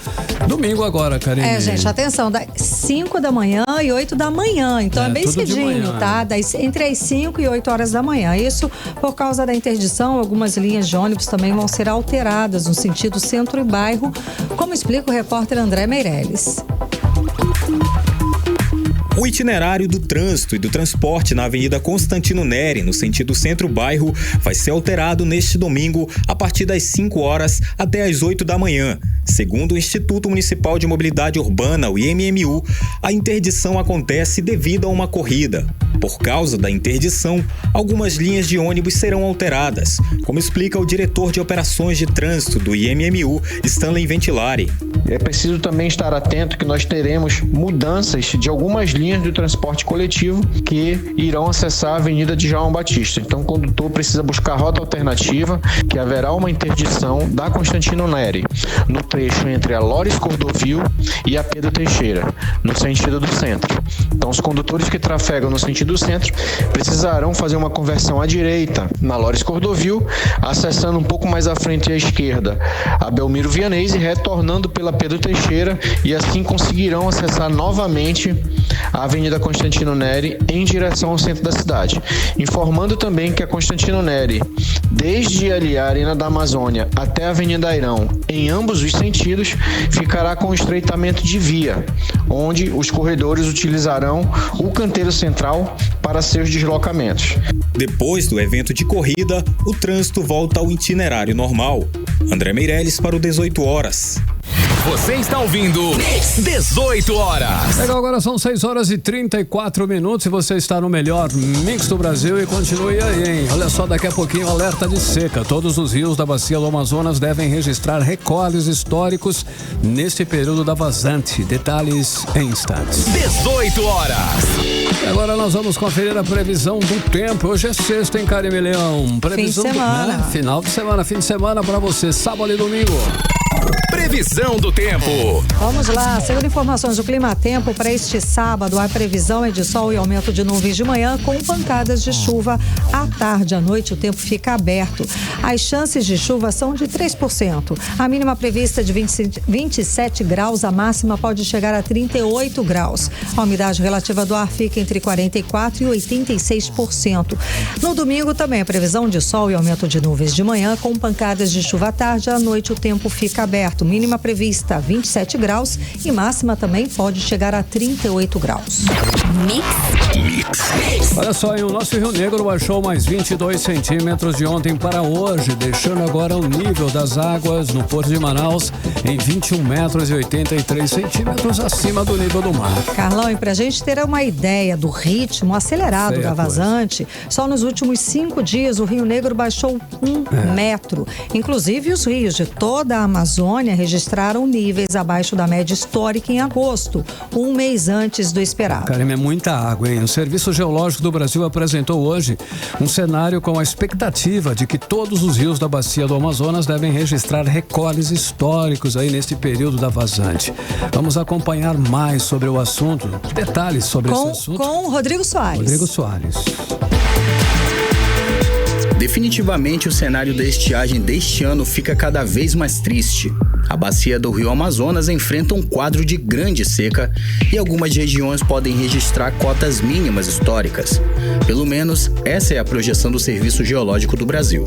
Domingo agora, Karine. Gente, atenção, das 5 da manhã e 8 da manhã. Então é bem cedinho, tá? Entre as 5 e 8 horas da manhã. Isso por causa da interdição, algumas linhas de ônibus também vão ser alteradas no sentido centro e bairro, como explica o repórter André Meirelles. O itinerário do trânsito e do transporte na Avenida Constantino Neri, no sentido centro-bairro, vai ser alterado neste domingo a partir das 5 horas até as 8 da manhã. Segundo o Instituto Municipal de Mobilidade Urbana, o IMMU, a interdição acontece devido a uma corrida. Por causa da interdição, algumas linhas de ônibus serão alteradas, como explica o diretor de operações de trânsito do IMMU, Stanley Ventilari. É preciso também estar atento que nós teremos mudanças de algumas linhas do transporte coletivo que irão acessar a Avenida de João Batista. Então o condutor precisa buscar rota alternativa, que haverá uma interdição da Constantino Neri, no trecho entre a Lores Cordovil e a Pedro Teixeira, no sentido do centro. Então os condutores que trafegam no sentido do centro precisarão fazer uma conversão à direita na Lores Cordovil, acessando um pouco mais à frente à esquerda a Belmiro Vianese, retornando pela Pedro Teixeira, e assim conseguirão acessar novamente a Avenida Constantino Neri em direção ao centro da cidade. Informando também que a Constantino Neri, desde ali a Arena da Amazônia até a Avenida Airão, em ambos os sentidos, ficará com estreitamento de via, onde os corredores utilizarão o canteiro central para seus deslocamentos. Depois do evento de corrida, o trânsito volta ao itinerário normal. André Meirelles para o 18 horas. Você está ouvindo 18 horas. Legal, agora são 6 horas e 34 minutos e você está no melhor mix do Brasil e continue aí, hein? Olha só, daqui a pouquinho alerta de seca. Todos os rios da bacia do Amazonas devem registrar recolhes históricos neste período da vazante. Detalhes em instantes. 18 horas. Agora nós vamos conferir a previsão do tempo. Hoje é sexta, hein, Karime Leão? Previsão fim de semana. Final de semana, fim de semana pra você, sábado e domingo. Previsão do tempo. Vamos lá, segundo informações do Clima Tempo, para este sábado, a previsão é de sol e aumento de nuvens de manhã, com pancadas de chuva à tarde. À noite, o tempo fica aberto. As chances de chuva são de 3%. A mínima prevista é de 27 graus, a máxima pode chegar a 38 graus. A umidade relativa do ar fica entre 44% e 86%. No domingo, também a previsão de sol e aumento de nuvens de manhã, com pancadas de chuva à tarde. À noite, o tempo fica aberto. Mínima prevista 27 graus e máxima também pode chegar a 38 graus. Olha só, o nosso Rio Negro baixou mais 22 centímetros de ontem para hoje, deixando agora o nível das águas no Porto de Manaus em 21 metros e 83 centímetros acima do nível do mar. Carlão, e pra gente ter uma ideia do ritmo acelerado da vazante, só nos últimos 5 dias o Rio Negro baixou 1 metro. Inclusive, os rios de toda a Amazônia registraram níveis abaixo da média histórica em agosto, um mês antes do esperado. Karime, é muita água, hein? O Serviço Geológico do Brasil apresentou hoje um cenário com a expectativa de que todos os rios da bacia do Amazonas devem registrar recolhes históricos aí neste período da vazante. Vamos acompanhar mais sobre o assunto, detalhes sobre esse assunto. Com Rodrigo Soares. Rodrigo Soares. Definitivamente o cenário da estiagem deste ano fica cada vez mais triste. A bacia do Rio Amazonas enfrenta um quadro de grande seca e algumas regiões podem registrar cotas mínimas históricas. Pelo menos, essa é a projeção do Serviço Geológico do Brasil.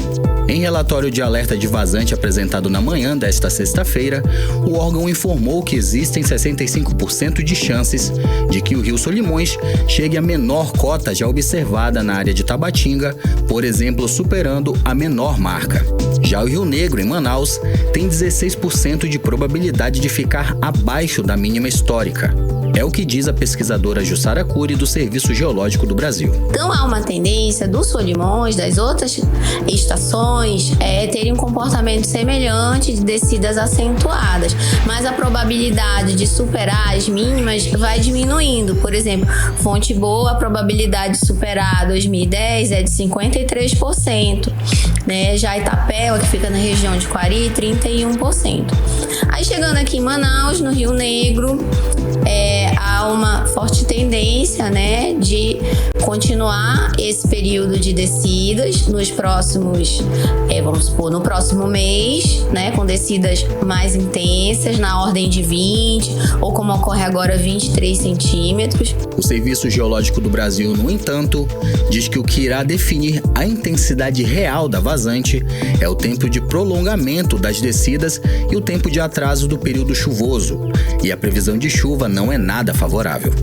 Em relatório de alerta de vazante apresentado na manhã desta sexta-feira, o órgão informou que existem 65% de chances de que o Rio Solimões chegue à menor cota já observada na área de Tabatinga, por exemplo, superando a menor marca. Já o Rio Negro, em Manaus, tem 16% de probabilidade de ficar abaixo da mínima histórica. É o que diz a pesquisadora Jussara Cury do Serviço Geológico do Brasil. Então há uma tendência dos Solimões, das outras estações, terem um comportamento semelhante de descidas acentuadas, mas a probabilidade de superar as mínimas vai diminuindo. Por exemplo, Fonte Boa, a probabilidade de superar 2010 é de 53%, né? Já Itapeva, que fica na região de Quari, 31%. Aí chegando aqui em Manaus, no Rio Negro, há uma forte tendência, né, de continuar esse período de descidas nos próximos, vamos supor, no próximo mês, né, com descidas mais intensas, na ordem de 20, ou como ocorre agora, 23 centímetros. O Serviço Geológico do Brasil, no entanto, diz que o que irá definir a intensidade real da vazante é o tempo de prolongamento das descidas e o tempo de atraso do período chuvoso, e a previsão de chuva não é nada favorável.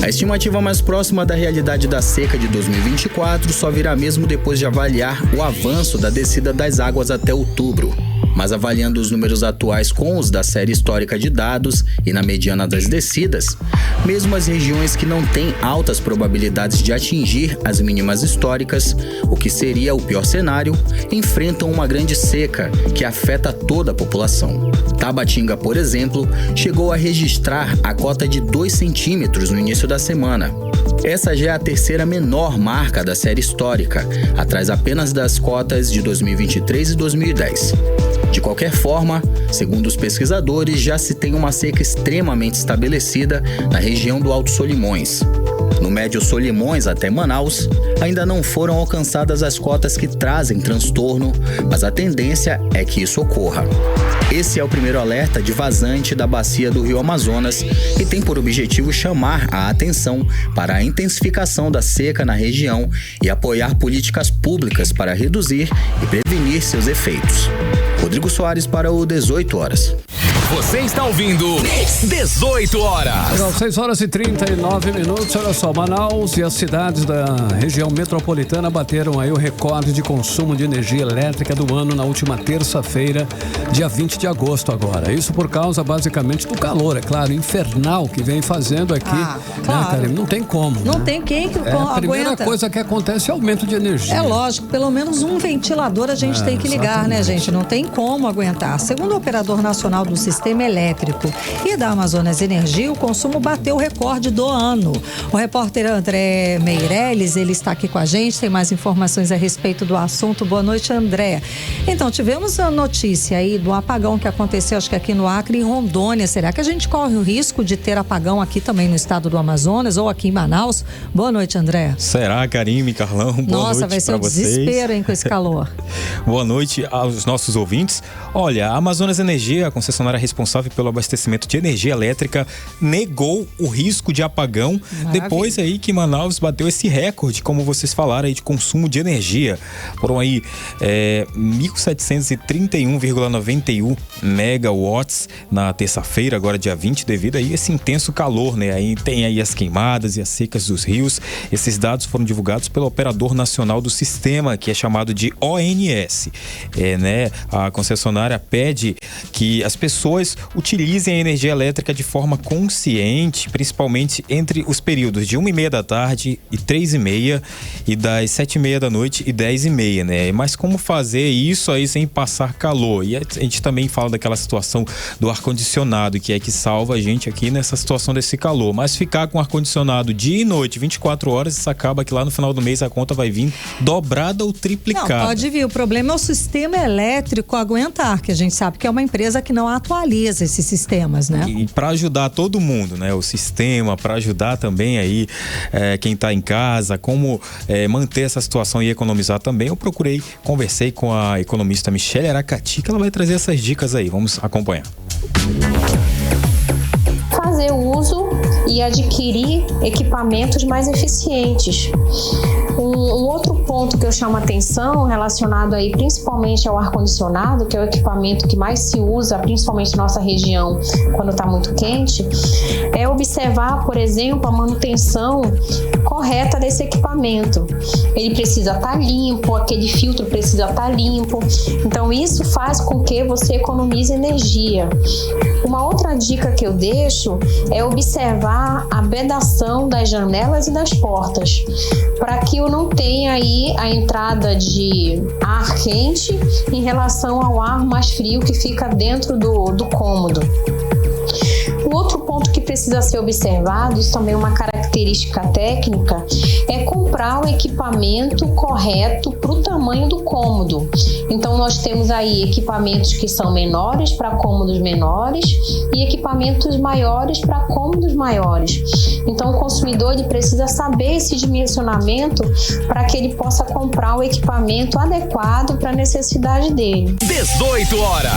A estimativa mais próxima da realidade da seca de 2024 só virá mesmo depois de avaliar o avanço da descida das águas até outubro. Mas avaliando os números atuais com os da série histórica de dados e na mediana das descidas, mesmo as regiões que não têm altas probabilidades de atingir as mínimas históricas, o que seria o pior cenário, enfrentam uma grande seca que afeta toda a população. Tabatinga, por exemplo, chegou a registrar a cota de 2 centímetros no início da semana. Essa já é a terceira menor marca da série histórica, atrás apenas das cotas de 2023 e 2010. De qualquer forma, segundo os pesquisadores, já se tem uma seca extremamente estabelecida na região do Alto Solimões. No Médio Solimões até Manaus, ainda não foram alcançadas as cotas que trazem transtorno, mas a tendência é que isso ocorra. Esse é o primeiro alerta de vazante da bacia do Rio Amazonas e tem por objetivo chamar a atenção para a intensificação da seca na região e apoiar políticas públicas para reduzir e prevenir seus efeitos. Rodrigo Soares para o 18 horas. Você está ouvindo 18 horas. Legal, 6h39. Olha só, Manaus e as cidades da região metropolitana bateram aí o recorde de consumo de energia elétrica do ano na última terça-feira, dia 20 de agosto agora. Isso por causa, basicamente, do calor, é claro, infernal que vem fazendo aqui. Claro. Né, Karine? Não tem como. Não tem quem que A primeira aguenta. coisa que acontece é aumento de energia. É lógico, pelo menos um ventilador a gente tem que ligar, né, gente? Não tem como aguentar. Segundo o Operador Nacional do Sistema Elétrico e da Amazonas Energia, o consumo bateu o recorde do ano. O repórter André Meirelles, ele está aqui com a gente, tem mais informações a respeito do assunto. Boa noite, André. Então, tivemos a notícia aí do apagão que aconteceu, acho que aqui no Acre e em Rondônia. Será que a gente corre o risco de ter apagão aqui também no estado do Amazonas ou aqui em Manaus? Boa noite, André. Será, Karine, Carlão? Boa Nossa, noite vai ser um desespero, hein, com esse calor. Boa noite aos nossos ouvintes. Olha, a Amazonas Energia, a concessionária responsável pelo abastecimento de energia elétrica, negou o risco de apagão. Maravilha. Depois aí que Manaus bateu esse recorde, como vocês falaram aí, de consumo de energia. Foram aí 1.731,91 megawatts na terça-feira, agora dia 20, devido aí a esse intenso calor, né? Aí tem aí as queimadas e as secas dos rios. Esses dados foram divulgados pelo Operador Nacional do Sistema, que é chamado de ONS. Né? A concessionária pede que as pessoas utilizem a energia elétrica de forma consciente, principalmente entre os períodos de 1h30 da tarde e 3h30 e das 7h30 da noite e 10h30, né? Mas como fazer isso aí sem passar calor? E a gente também fala daquela situação do ar-condicionado, que é que salva a gente aqui nessa situação desse calor. Mas ficar com ar-condicionado dia e noite, 24 horas, isso acaba que lá no final do mês a conta vai vir dobrada ou triplicada. Não, pode vir. O problema é o sistema elétrico aguentar, que a gente sabe que é uma empresa que não atualiza esses sistemas, né? E para ajudar todo mundo, né? O sistema, para ajudar também aí quem está em casa, como manter essa situação e economizar também, eu conversei com a economista Michele Aracati, que ela vai trazer essas dicas aí. Vamos acompanhar. Fazer uso e adquirir equipamentos mais eficientes. Um outro ponto que eu chamo a atenção relacionado aí principalmente ao ar-condicionado, que é o equipamento que mais se usa, principalmente na nossa região, quando está muito quente, é observar, por exemplo, a manutenção correta desse equipamento. Ele precisa estar limpo, aquele filtro precisa estar limpo. Então isso faz com que você economize energia. Uma outra dica que eu deixo é observar a vedação das janelas e das portas, para que eu não tenha aí a entrada de ar quente em relação ao ar mais frio que fica dentro do cômodo. O outro ponto que precisa ser observado, isso também é uma característica técnica, é comprar o equipamento correto para o tamanho do cômodo. Então nós temos aí equipamentos que são menores para cômodos menores e equipamentos maiores para cômodos maiores. Então o consumidor ele precisa saber esse dimensionamento para que ele possa comprar o equipamento adequado para a necessidade dele. 18 horas.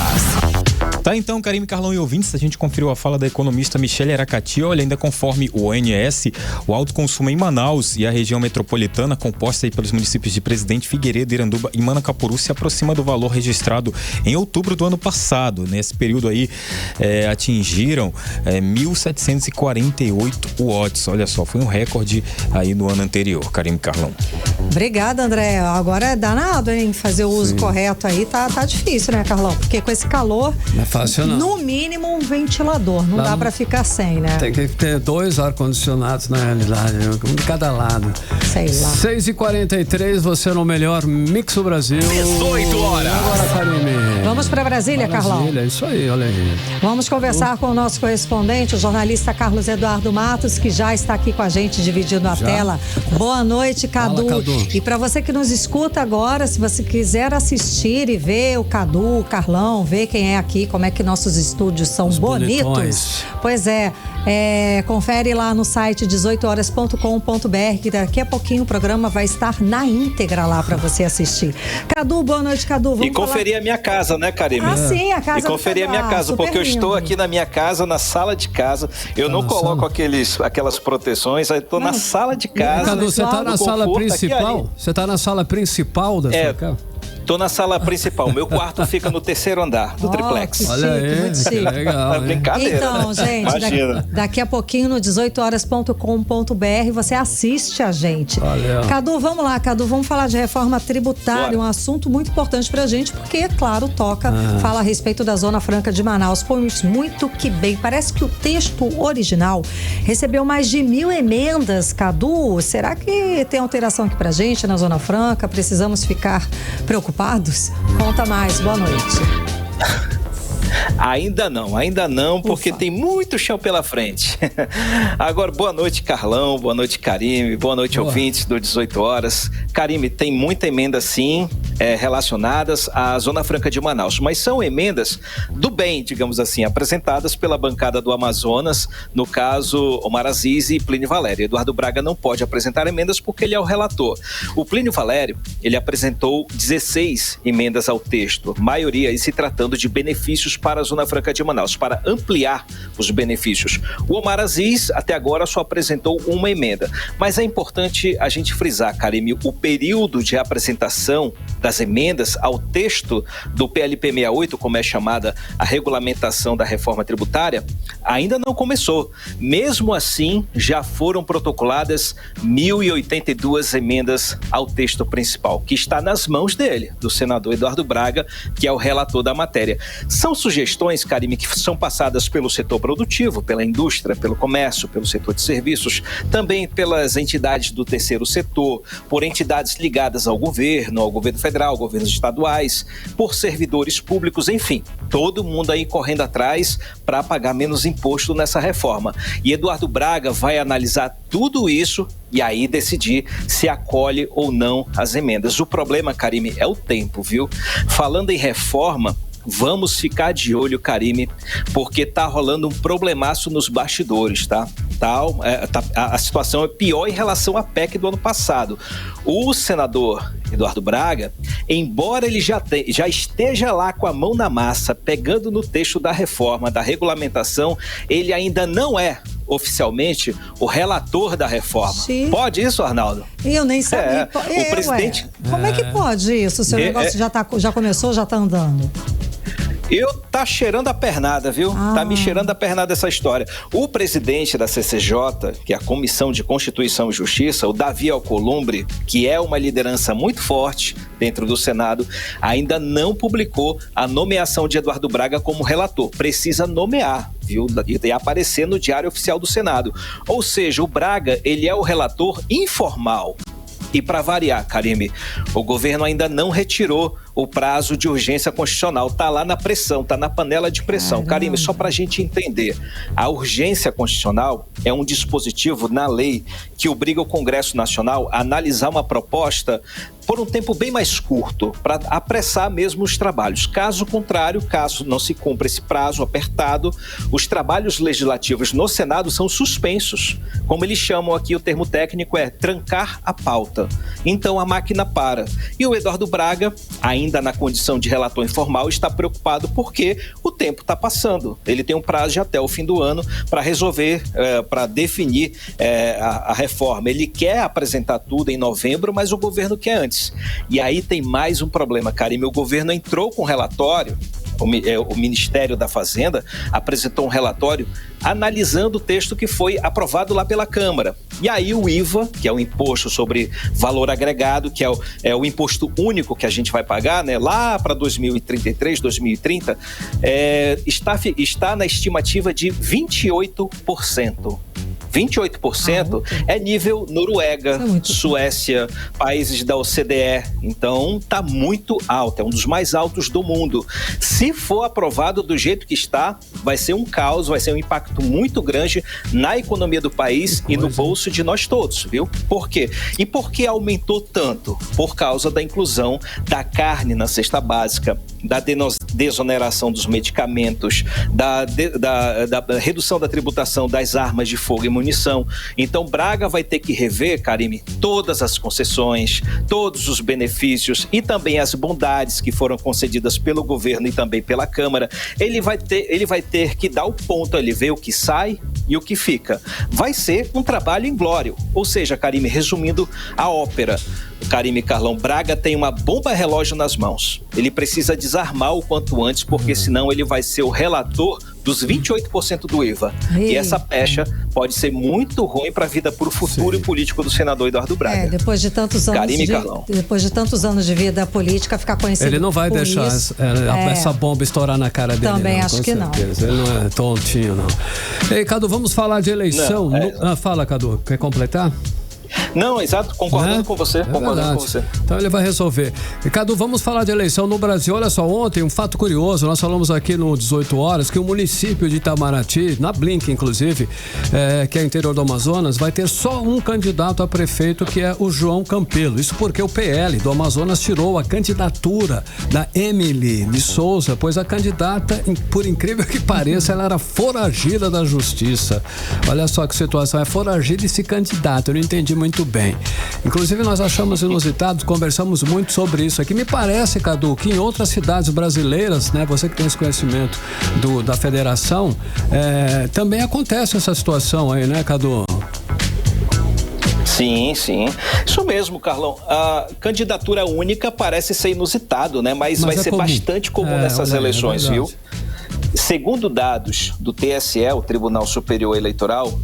Tá, então, Karine, Carlão e ouvintes, a gente conferiu a fala da economista Michele Aracati. Olha, ainda conforme o ONS, o alto consumo em Manaus e a região metropolitana, composta aí pelos municípios de Presidente Figueiredo, Iranduba e Manacapuru, se aproxima do valor registrado em outubro do ano passado. Nesse período aí, atingiram 1.748 watts. Olha só, foi um recorde aí no ano anterior, Karine, Carlão. Obrigada, André. Agora é danado, hein? Fazer o uso correto aí tá difícil, né, Carlão? Porque com esse calor, não é fácil, não. No mínimo um ventilador, não dá pra ficar sem, né? Tem que ter 2 ar-condicionados na realidade, um de cada lado. Sei lá. 6h43, você no melhor Mix do Brasil. 18 horas. Agora, Karine. Vamos pra Brasília, Carlão? Isso aí, olha aí. Vamos conversar com o nosso correspondente, o jornalista Carlos Eduardo Matos, que já está aqui com a gente, dividindo a tela. Boa noite, Cadu. Fala, Cadu. E para você que nos escuta agora, se você quiser assistir e ver o Cadu, o Carlão, ver quem é aqui, como é que nossos estúdios são bonitos. Bonitões. Pois confere lá no site 18horas.com.br, que daqui a pouquinho o programa vai estar na íntegra lá para você assistir. Cadu, boa noite, Cadu. Vamos conferir a minha casa, né, Karine? Sim, a casa. E conferir a minha casa, porque eu estou aqui na minha casa, na sala de casa. Eu não coloco aquelas proteções, eu estou na sala de casa. Cadu, você está na sala principal? Você está na sala principal da sua casa? Tô na sala principal. Meu quarto fica no 3º andar do triplex. Olha aí, muito chique. que legal. É brincadeira, Então, né? gente, daqui a pouquinho no 18horas.com.br você assiste a gente. Olha. Cadu, vamos lá, Cadu, vamos falar de reforma tributária, um assunto muito importante pra gente, porque, é claro, fala a respeito da Zona Franca de Manaus. Pois muito que bem, parece que o texto original recebeu mais de 1000 emendas, Cadu. Será que tem alteração aqui pra gente na Zona Franca? Precisamos ficar preocupados? Conta mais, boa noite. Ainda não, porque tem muito chão pela frente. Agora, boa noite, Carlão, boa noite, Karime, boa noite, ouvintes do 18 Horas. Karime, tem muita emenda, sim, relacionadas à Zona Franca de Manaus, mas são emendas do bem, digamos assim, apresentadas pela bancada do Amazonas, no caso, Omar Aziz e Plínio Valério. Eduardo Braga não pode apresentar emendas porque ele é o relator. O Plínio Valério, ele apresentou 16 emendas ao texto, maioria aí se tratando de benefícios para a Zona Franca de Manaus, para ampliar os benefícios. O Omar Aziz, até agora, só apresentou uma emenda. Mas é importante a gente frisar, Karime, o período de apresentação das emendas ao texto do PLP 68, como é chamada a regulamentação da reforma tributária, ainda não começou. Mesmo assim, já foram protocoladas 1082 emendas ao texto principal, que está nas mãos dele, do senador Eduardo Braga, que é o relator da matéria. São sugestões, Karime, que são passadas pelo setor produtivo, pela indústria, pelo comércio, pelo setor de serviços, também pelas entidades do terceiro setor, por entidades ligadas ao governo federal, governos estaduais, por servidores públicos, enfim, todo mundo aí correndo atrás para pagar menos imposto nessa reforma. E Eduardo Braga vai analisar tudo isso e aí decidir se acolhe ou não as emendas. O problema, Karime, é o tempo, viu? Falando em reforma, vamos ficar de olho, Karime, porque tá rolando um problemaço nos bastidores, tá? A situação é pior em relação à PEC do ano passado. O senador Eduardo Braga, embora ele já esteja lá com a mão na massa, pegando no texto da reforma, da regulamentação, ele ainda não é oficialmente o relator da reforma. Sim. Pode isso, Arnaldo? Eu nem sabia. O presidente... Como é que pode isso? O seu negócio já começou, já tá andando? Tá cheirando a pernada, viu? Tá me cheirando a pernada essa história. O presidente da CCJ, que é a Comissão de Constituição e Justiça, o Davi Alcolumbre, que é uma liderança muito forte dentro do Senado, ainda não publicou a nomeação de Eduardo Braga como relator. Precisa nomear, viu? E aparecer no Diário Oficial do Senado. Ou seja, o Braga, ele é o relator informal. E para variar, Karime, o governo ainda não retirou o prazo de urgência constitucional. Tá lá na pressão, tá na panela de pressão. Karime, só para a gente entender, a urgência constitucional é um dispositivo na lei que obriga o Congresso Nacional a analisar uma proposta por um tempo bem mais curto, para apressar mesmo os trabalhos. Caso contrário, caso não se cumpra esse prazo apertado, os trabalhos legislativos no Senado são suspensos. Como eles chamam aqui, o termo técnico é trancar a pauta. Então a máquina para. E o Eduardo Braga, ainda na condição de relator informal, está preocupado porque o tempo está passando. Ele tem um prazo de até o fim do ano para resolver, para definir a reforma. Ele quer apresentar tudo em novembro, mas o governo quer antes. E aí tem mais um problema, Karime. O governo entrou com um relatório, o Ministério da Fazenda apresentou um relatório analisando o texto que foi aprovado lá pela Câmara. E aí o IVA, que é o Imposto sobre Valor Agregado, que é o imposto único que a gente vai pagar, né, lá para 2033, 2030, está na estimativa de 28%. 28% é nível Noruega, Suécia, países da OCDE. Então, está muito alto, é um dos mais altos do mundo. Se for aprovado do jeito que está, vai ser um caos, vai ser um impacto muito grande na economia do país e no bolso de nós todos, viu? Por quê? E por que aumentou tanto? Por causa da inclusão da carne na cesta básica, da desoneração dos medicamentos, da redução da tributação das armas de fogo e munição. Então, Braga vai ter que rever, Karime, todas as concessões, todos os benefícios e também as bondades que foram concedidas pelo governo e também pela Câmara. Ele vai ter que dar o ponto ali, ver o que sai E o que fica? Vai ser um trabalho inglório. Ou seja, Karime, resumindo a ópera, Karime Carlão, Braga tem uma bomba relógio nas mãos. Ele precisa desarmar o quanto antes, porque senão ele vai ser o relator dos 28% do IVA. E essa pecha pode ser muito ruim para a vida, para o futuro político do senador Eduardo Braga. Depois de tantos anos depois de tantos anos de vida política, ficar conhecido. Ele não vai deixar essa bomba estourar na cara dele. Também não, acho que certeza. Ele não é tontinho, não. Ei, Cadu, vamos falar de eleição. Fala, Cadu, quer completar? Não, exato, concordando com você, Então ele vai resolver. Cadu, vamos falar de eleição no Brasil. Olha só, ontem um fato curioso, nós falamos aqui no 18 horas que o município de Itamaraty, na Blink inclusive, que é interior do Amazonas, vai ter só um candidato a prefeito, que é o João Campelo. Isso porque o PL do Amazonas tirou a candidatura da Emily de Souza, pois a candidata, por incrível que pareça, ela era foragida da justiça. Olha só que situação, é foragida e se candidata. Eu não entendi muito bem. Inclusive nós achamos inusitado, conversamos muito sobre isso aqui. Me parece, Cadu, que em outras cidades brasileiras, né, você que tem esse conhecimento da federação, também acontece essa situação aí, né, Cadu? Sim. Isso mesmo, Carlão. A candidatura única parece ser inusitado, né? Mas vai ser comum. Bastante comum nessas eleições, viu? Segundo dados do TSE, o Tribunal Superior Eleitoral,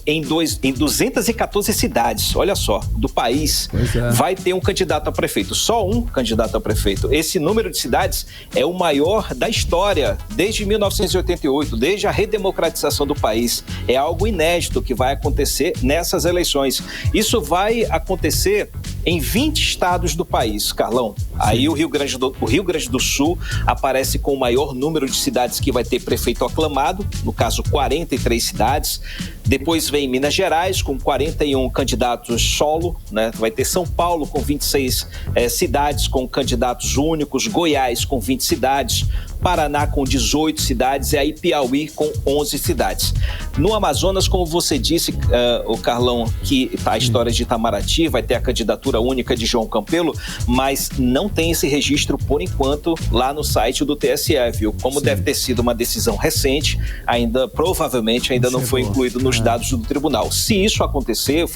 em 214 cidades, olha só, do país, vai ter um candidato a prefeito, só um candidato a prefeito. Esse número de cidades é o maior da história, desde 1988, desde a redemocratização do país. É algo inédito que vai acontecer nessas eleições. Isso vai acontecer em 20 estados do país, Carlão. Aí o Rio Grande do Sul aparece com o maior número de cidades que vai ter prefeito aclamado, no caso 43 cidades. Depois vem Minas Gerais, com 41 candidatos solo, né? Vai ter São Paulo com 26 cidades com candidatos únicos, Goiás com 20 cidades, Paraná com 18 cidades e aí Piauí com 11 cidades. No Amazonas, como você disse, o Carlão, que a história de Itamaraty vai ter a candidatura única de João Campelo, mas não tem esse registro por enquanto lá no site do TSE, viu? Como deve ter sido uma decisão recente, provavelmente ainda não foi incluído nos dados do tribunal. Se isso acontecer,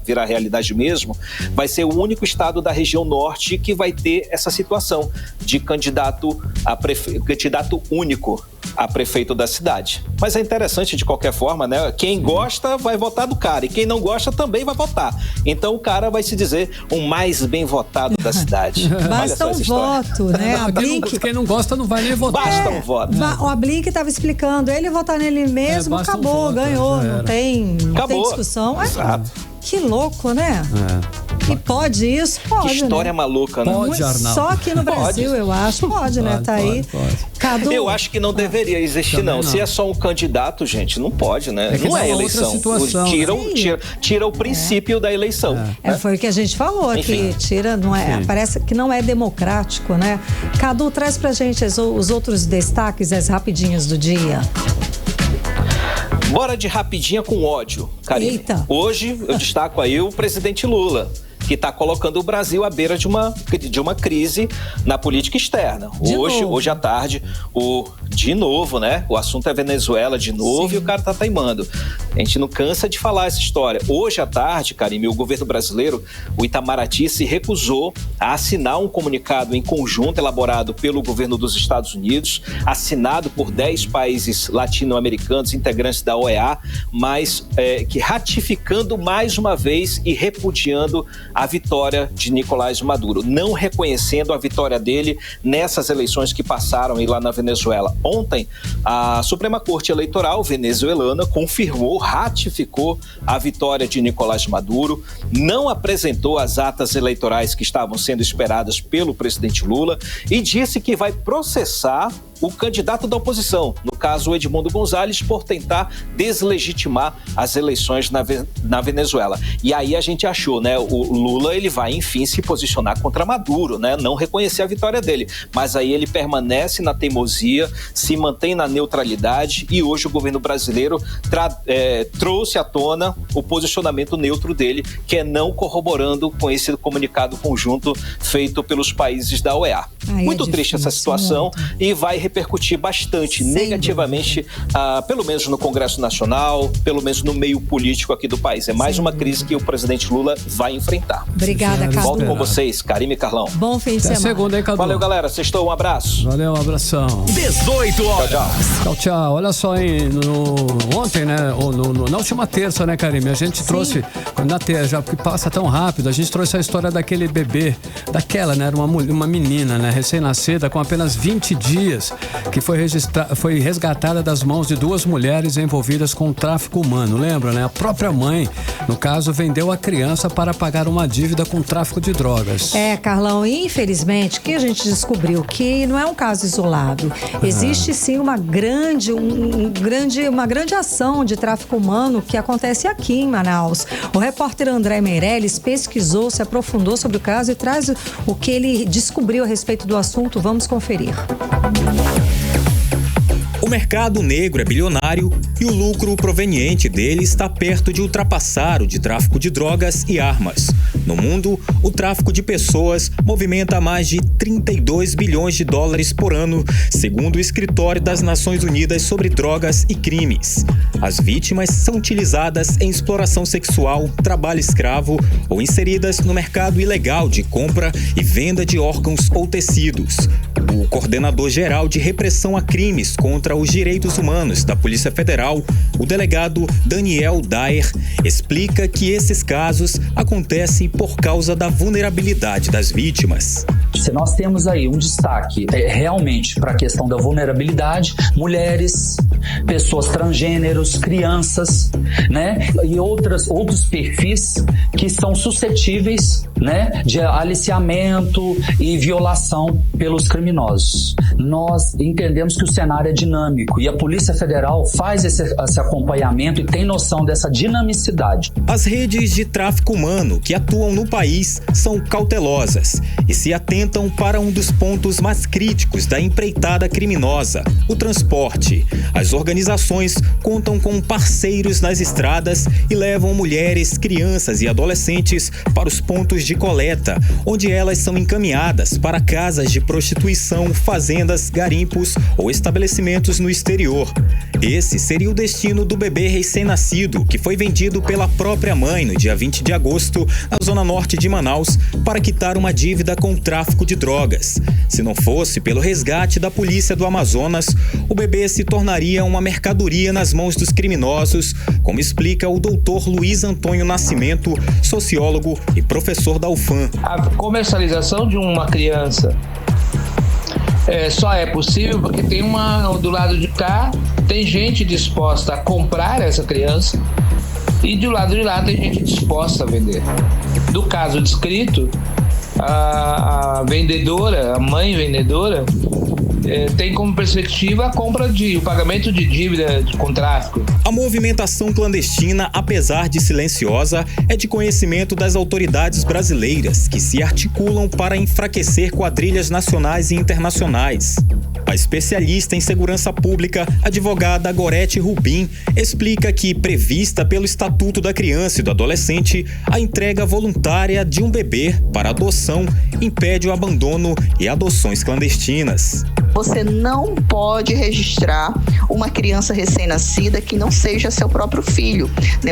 virar realidade mesmo, vai ser o único estado da região norte que vai ter essa situação de candidato único a prefeito da cidade. Mas é interessante de qualquer forma, né? Quem gosta vai votar do cara e quem não gosta também vai votar. Então o cara vai se dizer o mais bem votado da cidade. Basta um voto, né? A Blink... Quem não gosta não vai nem votar. Basta um voto. A Blink estava explicando, ele votar nele mesmo, acabou, ganhou, não tem discussão. Exato. Que louco, né? E pode isso? Pode, que história maluca, né? Pode, Arnaldo. Só aqui no Brasil, eu acho. Pode, né? Tá aí. Cadu... Eu acho que não deveria existir, não. Se é só um candidato, gente, não pode, né? Não é eleição. Tira o princípio da eleição. Né? Foi o que a gente falou aqui. Parece que não é democrático, né? Cadu, traz pra gente os outros destaques, as rapidinhas do dia. Bora de rapidinha com ódio, Karine. Eita. Hoje eu destaco aí o presidente Lula, que está colocando o Brasil à beira de uma crise na política externa. Hoje à tarde, de novo, né? O assunto é Venezuela de novo. Sim. E o cara tá teimando. A gente não cansa de falar essa história. Hoje à tarde, Karime, o governo brasileiro, o Itamaraty, se recusou a assinar um comunicado em conjunto elaborado pelo governo dos Estados Unidos, assinado por 10 países latino-americanos, integrantes da OEA, mas que ratificando mais uma vez e repudiando a vitória de Nicolás Maduro, não reconhecendo a vitória dele nessas eleições que passaram aí lá na Venezuela. Ontem, a Suprema Corte Eleitoral venezuelana ratificou a vitória de Nicolás Maduro, não apresentou as atas eleitorais que estavam sendo esperadas pelo presidente Lula e disse que vai processar o candidato da oposição, no caso o Edmundo Gonzalez, por tentar deslegitimar as eleições na Venezuela. E aí a gente achou, né, o Lula ele vai enfim se posicionar contra Maduro, né, não reconhecer a vitória dele, mas aí ele permanece na teimosia, se mantém na neutralidade e hoje o governo brasileiro trouxe à tona o posicionamento neutro dele, que é não corroborando com esse comunicado conjunto feito pelos países da OEA. Muito triste essa situação e vai repercutir bastante negativamente efetivamente, pelo menos no Congresso Nacional, pelo menos no meio político aqui do país. É mais uma crise que o presidente Lula vai enfrentar. Obrigada, Cadu. Volto com vocês, Karime e Carlão. Bom fim de semana. Segunda, hein, Cadu? Valeu, galera. Sextou, um abraço. Valeu, um abração. 18 horas. Tchau, tchau. Olha só, hein, ontem, né, na última terça, né, Karime, a gente trouxe, já porque passa tão rápido, a gente trouxe a história daquele bebê, né, era uma menina, né, recém-nascida, com apenas 20 dias, que foi resgatada das mãos de duas mulheres envolvidas com o tráfico humano, lembra, né? A própria mãe, no caso, vendeu a criança para pagar uma dívida com tráfico de drogas. Carlão, infelizmente, que a gente descobriu que não é um caso isolado. Existe sim uma grande ação de tráfico humano que acontece aqui em Manaus. O repórter André Meirelles pesquisou, se aprofundou sobre o caso e traz o que ele descobriu a respeito do assunto. Vamos conferir. O mercado negro é bilionário e o lucro proveniente dele está perto de ultrapassar o de tráfico de drogas e armas. No mundo, o tráfico de pessoas movimenta mais de 32 bilhões de dólares por ano, segundo o Escritório das Nações Unidas sobre Drogas e Crimes. As vítimas são utilizadas em exploração sexual, trabalho escravo ou inseridas no mercado ilegal de compra e venda de órgãos ou tecidos. O coordenador-geral de repressão a crimes contra os direitos humanos da Polícia Federal, o delegado Daniel Daer, explica que esses casos acontecem por causa da vulnerabilidade das vítimas. Se nós temos aí um destaque realmente para a questão da vulnerabilidade, mulheres, pessoas transgêneros, crianças, né? E outros perfis que são suscetíveis, né, de aliciamento e violação pelos criminosos. Nós entendemos que o cenário é dinâmico e a Polícia Federal faz esse acompanhamento e tem noção dessa dinamicidade. As redes de tráfico humano que atuam no país são cautelosas e se atentam para um dos pontos mais críticos da empreitada criminosa, o transporte. As organizações contam com parceiros nas estradas e levam mulheres, crianças e adolescentes para os pontos de coleta, onde elas são encaminhadas para casas de prostituição, fazendas, garimpos ou estabelecimentos no exterior. Esse seria o destino do bebê recém-nascido, que foi vendido pela própria mãe no dia 20 de agosto, na zona norte de Manaus, para quitar uma dívida com o tráfico de drogas. Se não fosse pelo resgate da polícia do Amazonas, o bebê se tornaria uma mercadoria nas mãos dos criminosos, como explica o doutor Luiz Antônio Nascimento, sociólogo e professor da UFAM. A comercialização de uma criança só é possível porque tem do lado de cá, tem gente disposta a comprar essa criança e do lado de lá tem gente disposta a vender. No caso descrito, a vendedora, a mãe vendedora, tem como perspectiva o pagamento de dívida com tráfico. A movimentação clandestina, apesar de silenciosa, é de conhecimento das autoridades brasileiras, que se articulam para enfraquecer quadrilhas nacionais e internacionais. A especialista em segurança pública, advogada Gorete Rubim, explica que, prevista pelo Estatuto da Criança e do Adolescente, a entrega voluntária de um bebê para adoção impede o abandono e adoções clandestinas. Você não pode registrar uma criança recém-nascida que não seja seu próprio filho, né?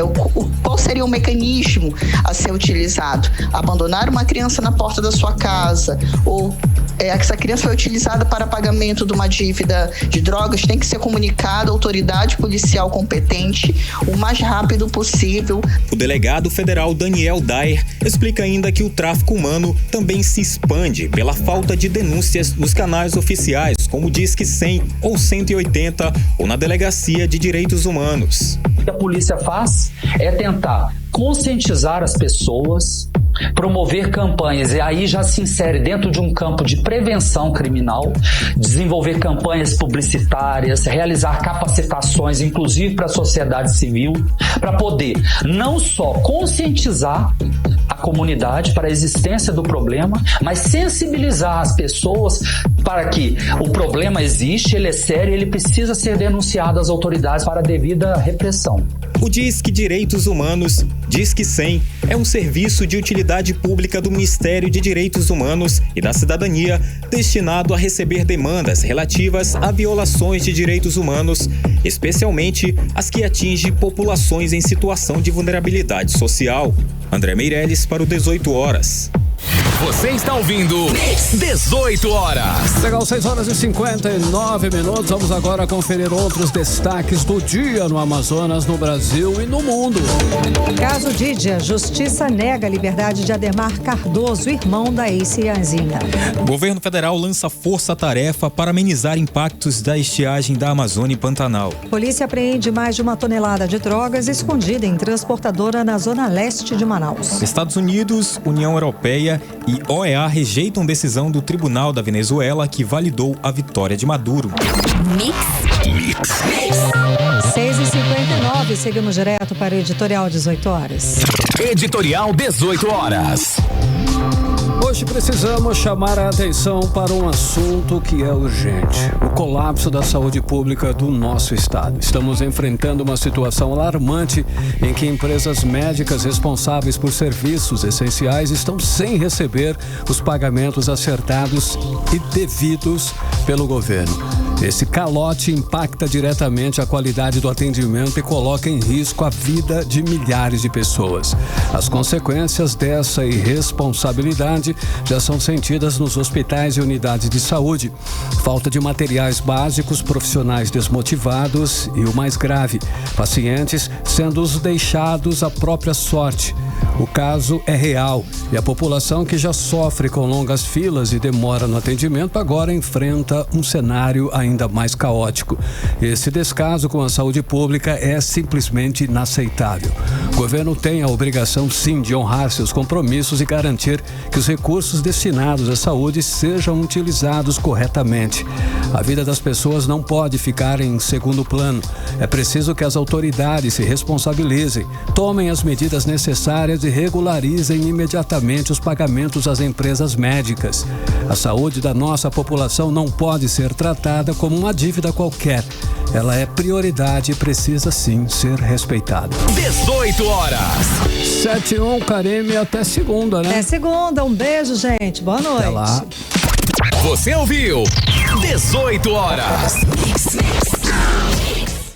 Qual seria o mecanismo a ser utilizado? Abandonar uma criança na porta da sua casa ou essa criança foi utilizada para pagamento de uma dívida de drogas, tem que ser comunicado à autoridade policial competente o mais rápido possível. O delegado federal Daniel Daer explica ainda que o tráfico humano também se expande pela falta de denúncias nos canais oficiais, como o Disque 100 ou 180 ou na Delegacia de Direitos Humanos. O que a polícia faz é tentar conscientizar as pessoas, promover campanhas, e aí já se insere dentro de um campo de prevenção criminal, desenvolver campanhas publicitárias, realizar capacitações, inclusive para a sociedade civil, para poder não só conscientizar a comunidade para a existência do problema, mas sensibilizar as pessoas para que o problema existe, ele é sério, ele precisa ser denunciado às autoridades para a devida repressão. O Disque Direitos Humanos, Disque 100, é um serviço de utilidade pública do Ministério de Direitos Humanos e da Cidadania destinado a receber demandas relativas a violações de direitos humanos, especialmente as que atingem populações em situação de vulnerabilidade social. André Meirelles para o 18 Horas. Você está ouvindo 18 Horas. Legal, 6 horas e 59 minutos. Vamos agora conferir outros destaques do dia no Amazonas, no Brasil e no mundo. Caso Didia, Justiça nega a liberdade de Ademar Cardoso, irmão da ex-Ianzinha. O governo federal lança força-tarefa para amenizar impactos da estiagem da Amazônia e Pantanal. Polícia apreende mais de 1 tonelada de drogas escondida em transportadora na zona leste de Manaus. Estados Unidos, União Europeia e OEA rejeitam decisão do Tribunal da Venezuela que validou a vitória de Maduro. Mix. 6h59, seguimos direto para o Editorial 18 Horas. Editorial 18 Horas. Hoje precisamos chamar a atenção para um assunto que é urgente: o colapso da saúde pública do nosso estado. Estamos enfrentando uma situação alarmante em que empresas médicas responsáveis por serviços essenciais estão sem receber os pagamentos acertados e devidos pelo governo. Esse calote impacta diretamente a qualidade do atendimento e coloca em risco a vida de milhares de pessoas. As consequências dessa irresponsabilidade já são sentidas nos hospitais e unidades de saúde. Falta de materiais básicos, profissionais desmotivados e, o mais grave, pacientes sendo deixados à própria sorte. O caso é real e a população, que já sofre com longas filas e demora no atendimento, agora enfrenta um cenário ainda mais caótico. Esse descaso com a saúde pública é simplesmente inaceitável. O governo tem a obrigação, sim, de honrar seus compromissos e garantir que os recursos destinados à saúde sejam utilizados corretamente. A vida das pessoas não pode ficar em segundo plano. É preciso que as autoridades se responsabilizem, tomem as medidas necessárias e regularizem imediatamente os pagamentos às empresas médicas. A saúde da nossa população não pode ser tratada como uma dívida qualquer. Ela é prioridade e precisa, sim, ser respeitada. 18 Horas. 7-1, Karime, até segunda, né? Até segunda. Um beijo, gente. Boa noite. Até lá. Você ouviu 18 Horas.